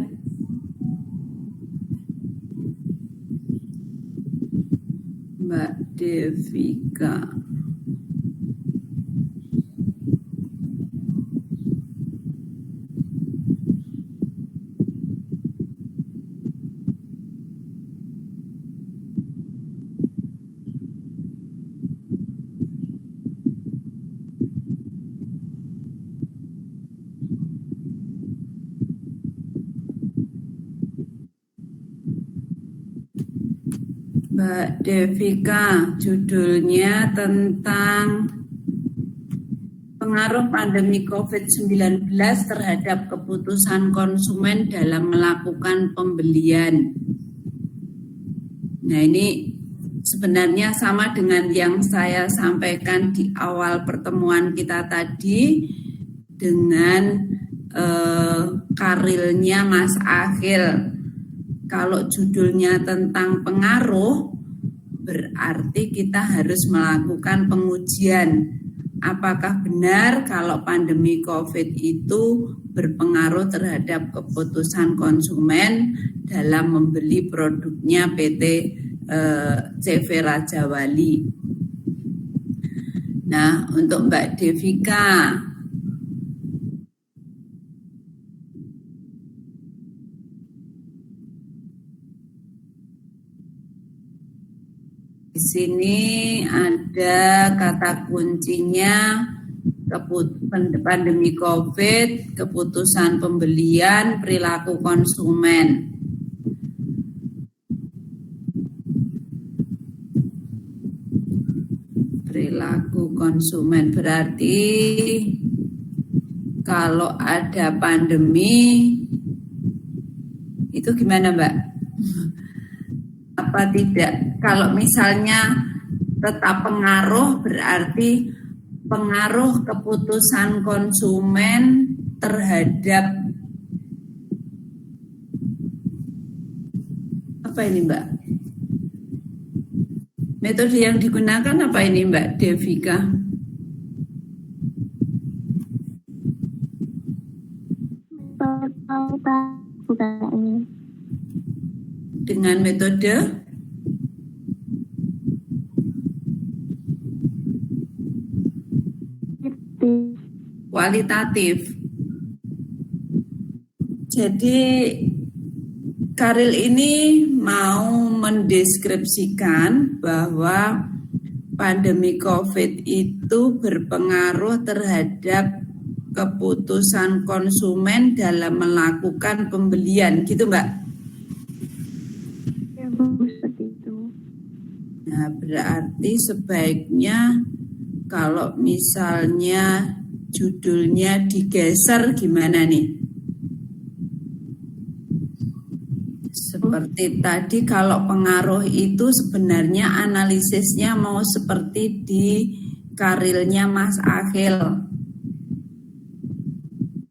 Mbak Devika. Mbak Devika, judulnya tentang pengaruh pandemi COVID-19 terhadap keputusan konsumen dalam melakukan pembelian. Nah, ini sebenarnya sama dengan yang saya sampaikan di awal pertemuan kita tadi dengan karilnya Mas Akhil. Kalau judulnya tentang pengaruh, berarti kita harus melakukan pengujian. Apakah benar kalau pandemi COVID itu berpengaruh terhadap keputusan konsumen dalam membeli produknya PT CV Raja Wali. Nah, untuk Mbak Devika, Di sini ada kata kuncinya pandemi COVID, keputusan pembelian, perilaku konsumen. Perilaku konsumen berarti kalau ada pandemi itu gimana, Mbak? Apa tidak? Kalau misalnya tetap pengaruh berarti pengaruh keputusan konsumen terhadap apa ini, Mbak? Metode yang digunakan apa ini, Mbak Devika? Dengan metode kualitatif. Jadi Karil ini mau mendeskripsikan bahwa pandemi COVID itu berpengaruh terhadap keputusan konsumen dalam melakukan pembelian, gitu Mbak? Ya, Bu, seperti itu. Nah, berarti sebaiknya kalau misalnya judulnya digeser gimana nih? Seperti tadi kalau pengaruh itu sebenarnya analisisnya mau seperti di Karilnya Mas Akhil.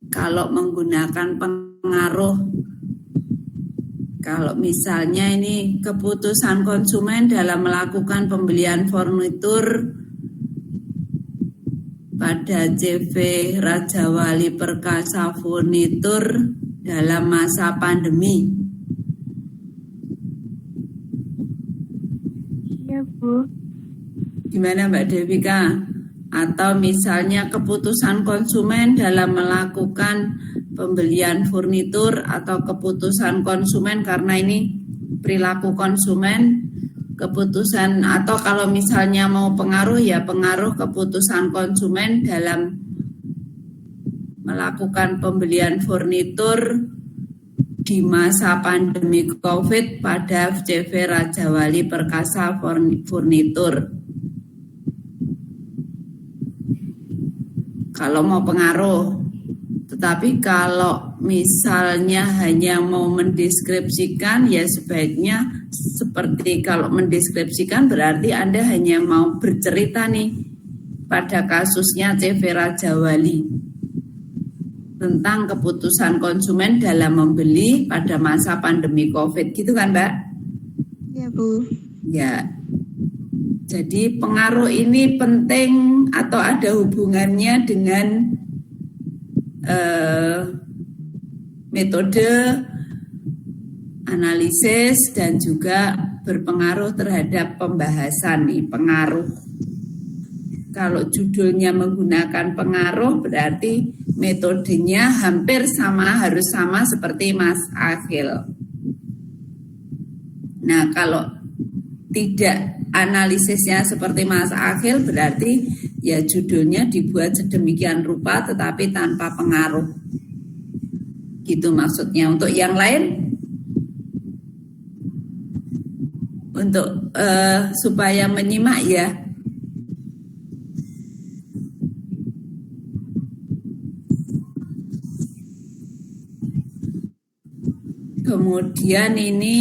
Kalau menggunakan pengaruh, kalau misalnya ini keputusan konsumen dalam melakukan pembelian furnitur pada CV Raja Wali Perkasa Furnitur dalam masa pandemi. Iya, Bu. Gimana Mbak Devika? Atau misalnya keputusan konsumen dalam melakukan pembelian furnitur atau keputusan konsumen karena ini perilaku konsumen, keputusan atau kalau misalnya mau pengaruh ya pengaruh keputusan konsumen dalam melakukan pembelian furnitur di masa pandemi COVID pada CV Raja Wali Perkasa Furnitur. Kalau mau pengaruh, tetapi kalau misalnya hanya mau mendeskripsikan ya sebaiknya seperti kalau mendeskripsikan berarti Anda hanya mau bercerita nih pada kasusnya CV Raja Wali tentang keputusan konsumen dalam membeli pada masa pandemi COVID, gitu kan Mbak? Ya Bu. Ya. Jadi pengaruh ini penting atau ada hubungannya dengan metode analisis dan juga berpengaruh terhadap pembahasan nih, pengaruh. Kalau judulnya menggunakan pengaruh berarti metodenya hampir sama, harus sama seperti Mas Akhil. Nah, kalau tidak analisisnya seperti Mas Akhil berarti ya judulnya dibuat sedemikian rupa tetapi tanpa pengaruh. Gitu maksudnya. Untuk yang lain, untuk supaya menyimak ya. Kemudian ini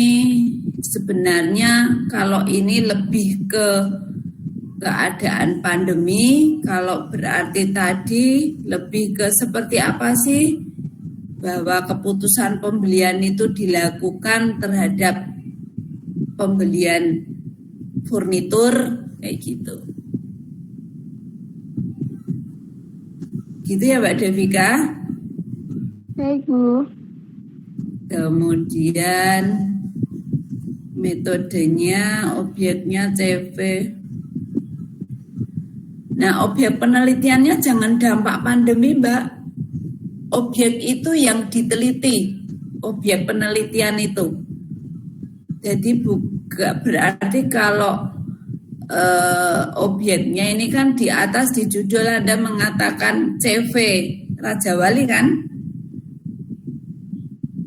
sebenarnya kalau ini lebih ke keadaan pandemi, kalau berarti tadi lebih ke seperti apa sih bahwa keputusan pembelian itu dilakukan terhadap pembelian furnitur kayak gitu. Gitu ya Mbak Devika? Baik, Bu. Kemudian metodenya, objeknya CV. Nah, objek penelitiannya jangan dampak pandemi, Mbak. Objek itu yang diteliti, objek penelitian itu. Jadi bukan berarti kalau objeknya ini kan di atas di judul Anda mengatakan CV Raja Wali kan?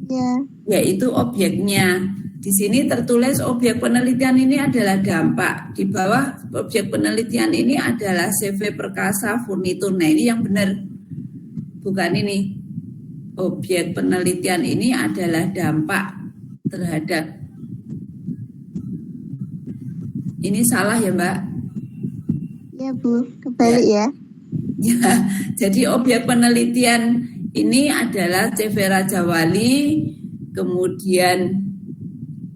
Ya. Yaitu objeknya. Di sini tertulis objek penelitian ini adalah dampak. Di bawah objek penelitian ini adalah CV Perkasa Furnitur. Nah ini yang benar. Bukan ini. Objek penelitian ini adalah dampak terhadap. Ini salah ya Mbak? Ya Bu, kebalik ya. Ya, jadi objek penelitian ini adalah CV Raja Wali, kemudian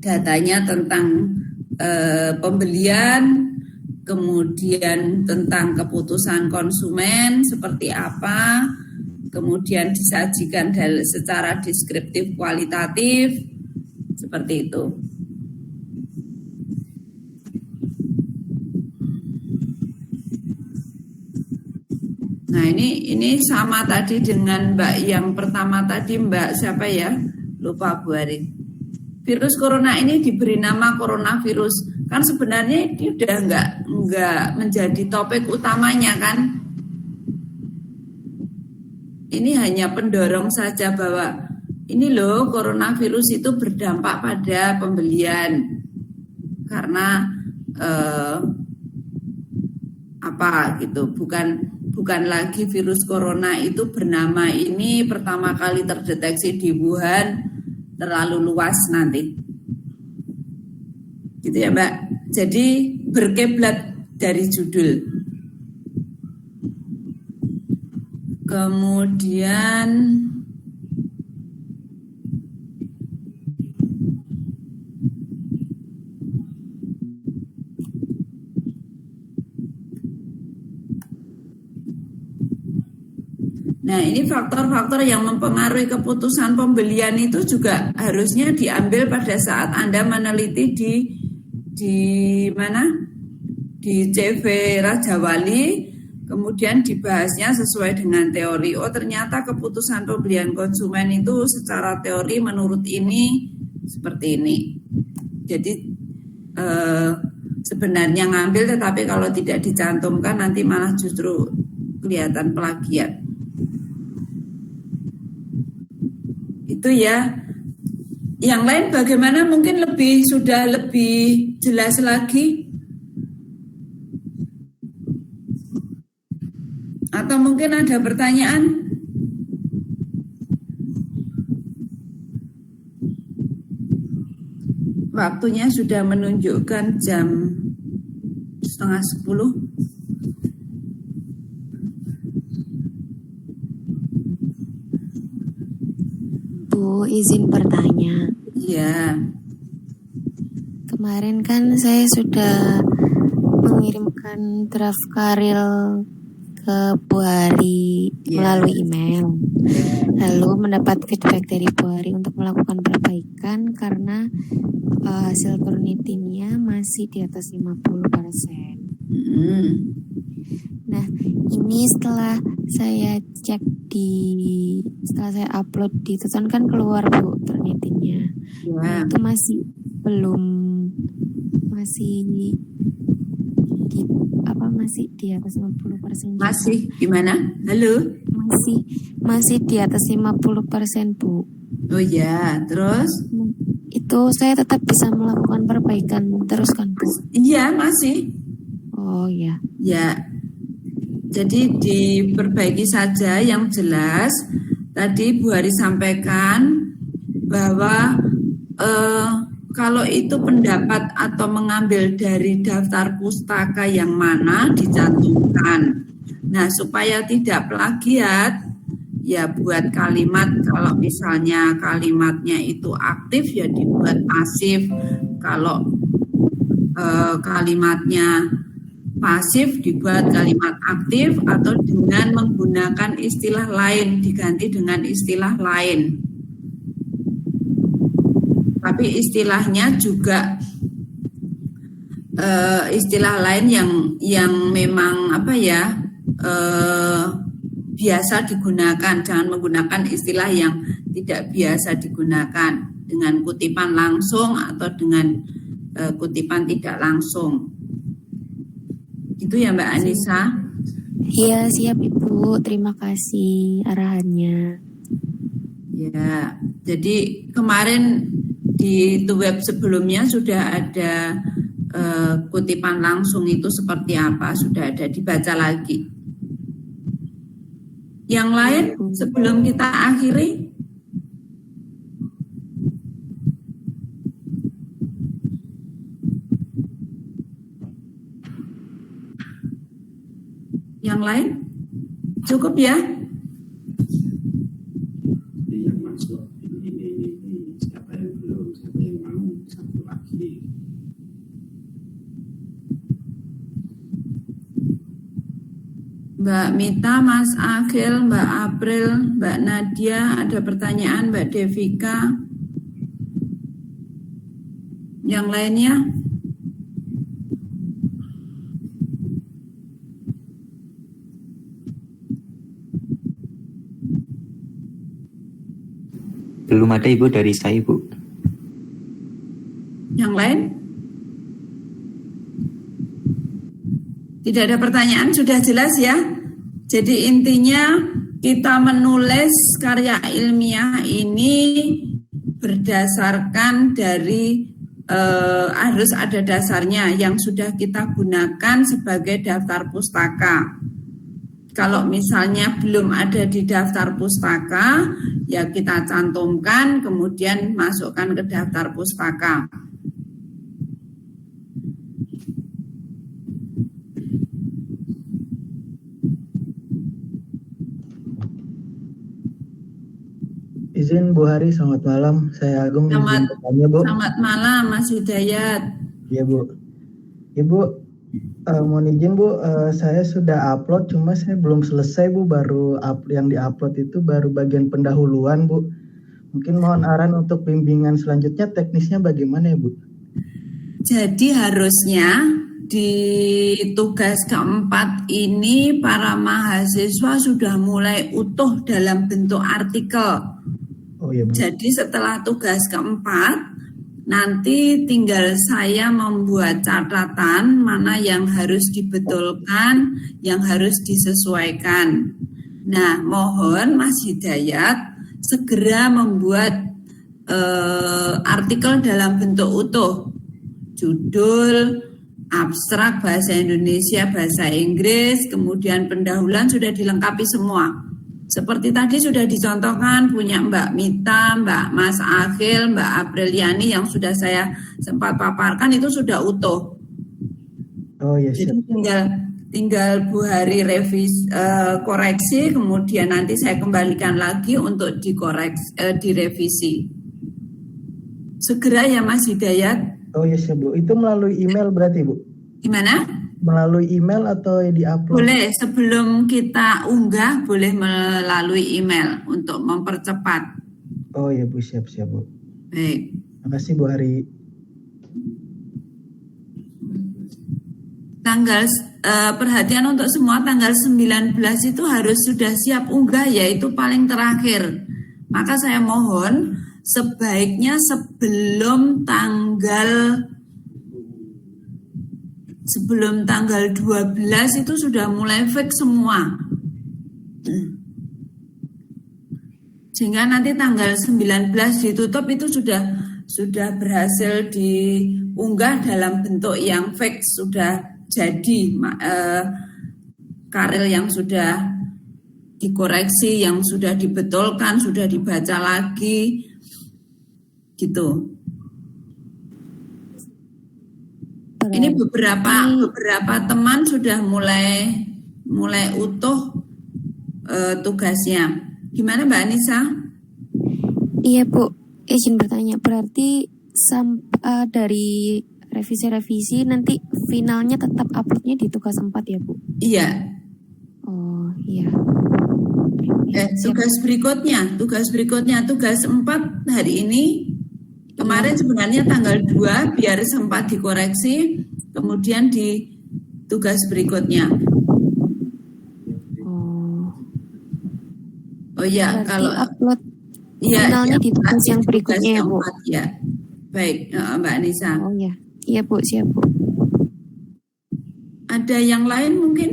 datanya tentang pembelian, kemudian tentang keputusan konsumen seperti apa, kemudian disajikan secara deskriptif kualitatif, seperti itu. Nah ini sama tadi dengan Mbak yang pertama tadi, Mbak siapa ya? Lupa Bu Ari. Virus corona ini diberi nama coronavirus. Kan sebenarnya ini udah nggak menjadi topik utamanya kan? Ini hanya pendorong saja bahwa ini loh coronavirus itu berdampak pada pembelian. Karena apa gitu, bukan lagi virus corona itu bernama ini pertama kali terdeteksi di Wuhan, terlalu luas nanti. Gitu ya Mbak. Jadi berkeblat dari judul. Kemudian nah ini faktor-faktor yang mempengaruhi keputusan pembelian itu juga harusnya diambil pada saat Anda meneliti di mana? Di CV Raja Wali, kemudian dibahasnya sesuai dengan teori. Oh ternyata keputusan pembelian konsumen itu secara teori menurut ini seperti ini. Jadi sebenarnya ngambil, tetapi kalau tidak dicantumkan nanti malah justru kelihatan plagiat. Itu ya. Yang lain bagaimana, mungkin sudah lebih jelas lagi? Atau mungkin ada pertanyaan? Waktunya sudah menunjukkan jam 9:30. Bu, izin bertanya. Ya. Kemarin kan saya sudah mengirimkan draft karil ke Bu Hari melalui email. Lalu mendapat feedback dari Bu Hari untuk melakukan perbaikan karena hasil Turnitinnya masih di atas 50%. Nah, ini setelah saya cek setelah saya upload di Tuton kan keluar Bu Turnitinnya. Nah, itu masih di atas 50%. Masih gimana? Halo? Masih di atas 50%, Bu. Oh ya, terus? Itu saya tetap bisa melakukan perbaikan terus kan, Bu? Iya, masih. Oh ya. Ya. Jadi diperbaiki saja yang jelas. Tadi Bu Hari sampaikan bahwa kalau itu pendapat atau mengambil dari daftar pustaka yang mana dicantumkan. Nah, supaya tidak plagiat, ya buat kalimat, kalau misalnya kalimatnya itu aktif ya dibuat pasif. Kalau kalimatnya pasif dibuat kalimat aktif, atau dengan menggunakan istilah lain, diganti dengan istilah lain. Tapi istilahnya juga istilah lain yang memang biasa digunakan. Jangan menggunakan istilah yang tidak biasa digunakan dengan kutipan langsung atau dengan kutipan tidak langsung. Gitu ya Mbak Anissa. Iya, siap Ibu. Terima kasih arahannya. Ya, jadi kemarin di web sebelumnya sudah ada kutipan langsung itu seperti apa, sudah ada dibaca lagi. Yang lain sebelum kita akhiri? Yang lain? Cukup ya? Yang masuk ini siapa yang belum, siapa yang mau, satu lagi. Mbak Mita, Mas Akhil, Mbak April, Mbak Nadia, ada pertanyaan, Mbak Devika. Yang lainnya? Belum ada Ibu dari saya Ibu. Yang lain? Tidak ada pertanyaan, sudah jelas ya. Jadi intinya kita menulis karya ilmiah ini berdasarkan dari harus ada dasarnya yang sudah kita gunakan sebagai daftar pustaka. Kalau misalnya belum ada di daftar pustaka, ya kita cantumkan, kemudian masukkan ke daftar pustaka. Izin Bu Hari, selamat malam. Saya Agung. Selamat, bertanya, Bu. Selamat malam, Mas Hidayat. Iya Bu. Ibu, mohon izin Bu, saya sudah upload, cuma saya belum selesai Bu. Baru yang diupload itu baru bagian pendahuluan Bu. Mungkin mohon arahan untuk bimbingan selanjutnya, teknisnya bagaimana ya Bu? Jadi harusnya di tugas keempat ini para mahasiswa sudah mulai utuh dalam bentuk artikel. Oh iya Bu. Jadi setelah tugas keempat, nanti tinggal saya membuat catatan mana yang harus dibetulkan, yang harus disesuaikan. Nah, mohon Mas Hidayat segera membuat artikel dalam bentuk utuh. Judul, abstrak bahasa Indonesia, bahasa Inggris, kemudian pendahuluan sudah dilengkapi semua. Seperti tadi sudah dicontohkan punya Mbak Mita, Mbak Mas Akhil, Mbak Apriliani yang sudah saya sempat paparkan itu sudah utuh. Oh iya. Jadi tinggal Bu Hari koreksi, kemudian nanti saya kembalikan lagi untuk direvisi. Segera ya Mas Hidayat. Oh iya Bu. Itu melalui email berarti Bu? Gimana? Melalui email atau di-upload? Boleh, sebelum kita unggah boleh melalui email untuk mempercepat. Oh iya Bu, siap Bu. Baik. Terima kasih Bu Hari. Perhatian untuk semua, tanggal 19 itu harus sudah siap unggah, yaitu paling terakhir. Maka saya mohon sebaiknya sebelum tanggal 12 itu sudah mulai fix semua. Sehingga nanti tanggal 19 ditutup itu sudah berhasil diunggah dalam bentuk yang fix, sudah jadi karil yang sudah dikoreksi, yang sudah dibetulkan, sudah dibaca lagi gitu. Ini beberapa teman sudah mulai utuh tugasnya. Gimana Mbak Anissa? Iya Bu, izin bertanya. Berarti dari revisi-revisi nanti finalnya tetap uploadnya di tugas 4 ya Bu? Iya. Oh iya. Tugas berikutnya, tugas 4 hari ini. Kemarin sebenarnya tanggal 2 biar sempat dikoreksi, kemudian di tugas berikutnya. Oh ya, berarti kalau upload ya, finalnya di tugas yang berikutnya ya Bu. Ya. Baik, Mbak Anissa. Oh ya. Iya Bu, siap Bu. Ada yang lain mungkin?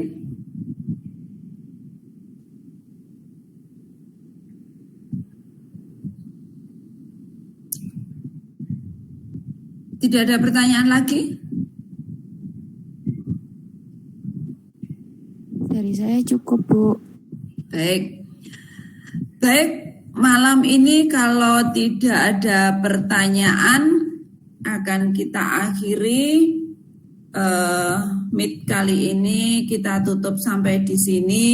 Tidak ada pertanyaan lagi? Dari saya cukup, Bu. Baik. Baik, malam ini kalau tidak ada pertanyaan akan kita akhiri meet kali ini, kita tutup sampai di sini.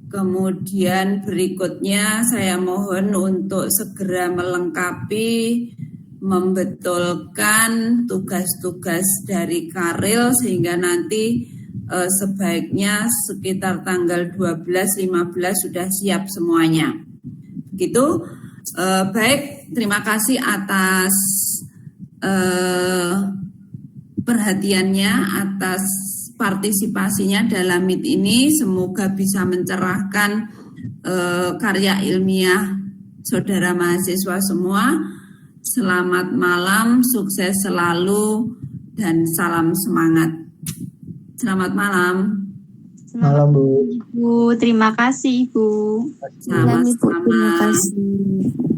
Kemudian berikutnya saya mohon untuk segera melengkapi, membetulkan tugas-tugas dari Karil sehingga nanti sebaiknya sekitar tanggal 12-15 sudah siap semuanya. Begitu. Baik, terima kasih atas perhatiannya, atas partisipasinya dalam meet ini. Semoga bisa mencerahkan karya ilmiah saudara mahasiswa semua. Selamat malam, sukses selalu, dan salam semangat. Selamat malam. Malam, Bu. Bu, terima kasih, Bu. Sama-sama. Terima kasih.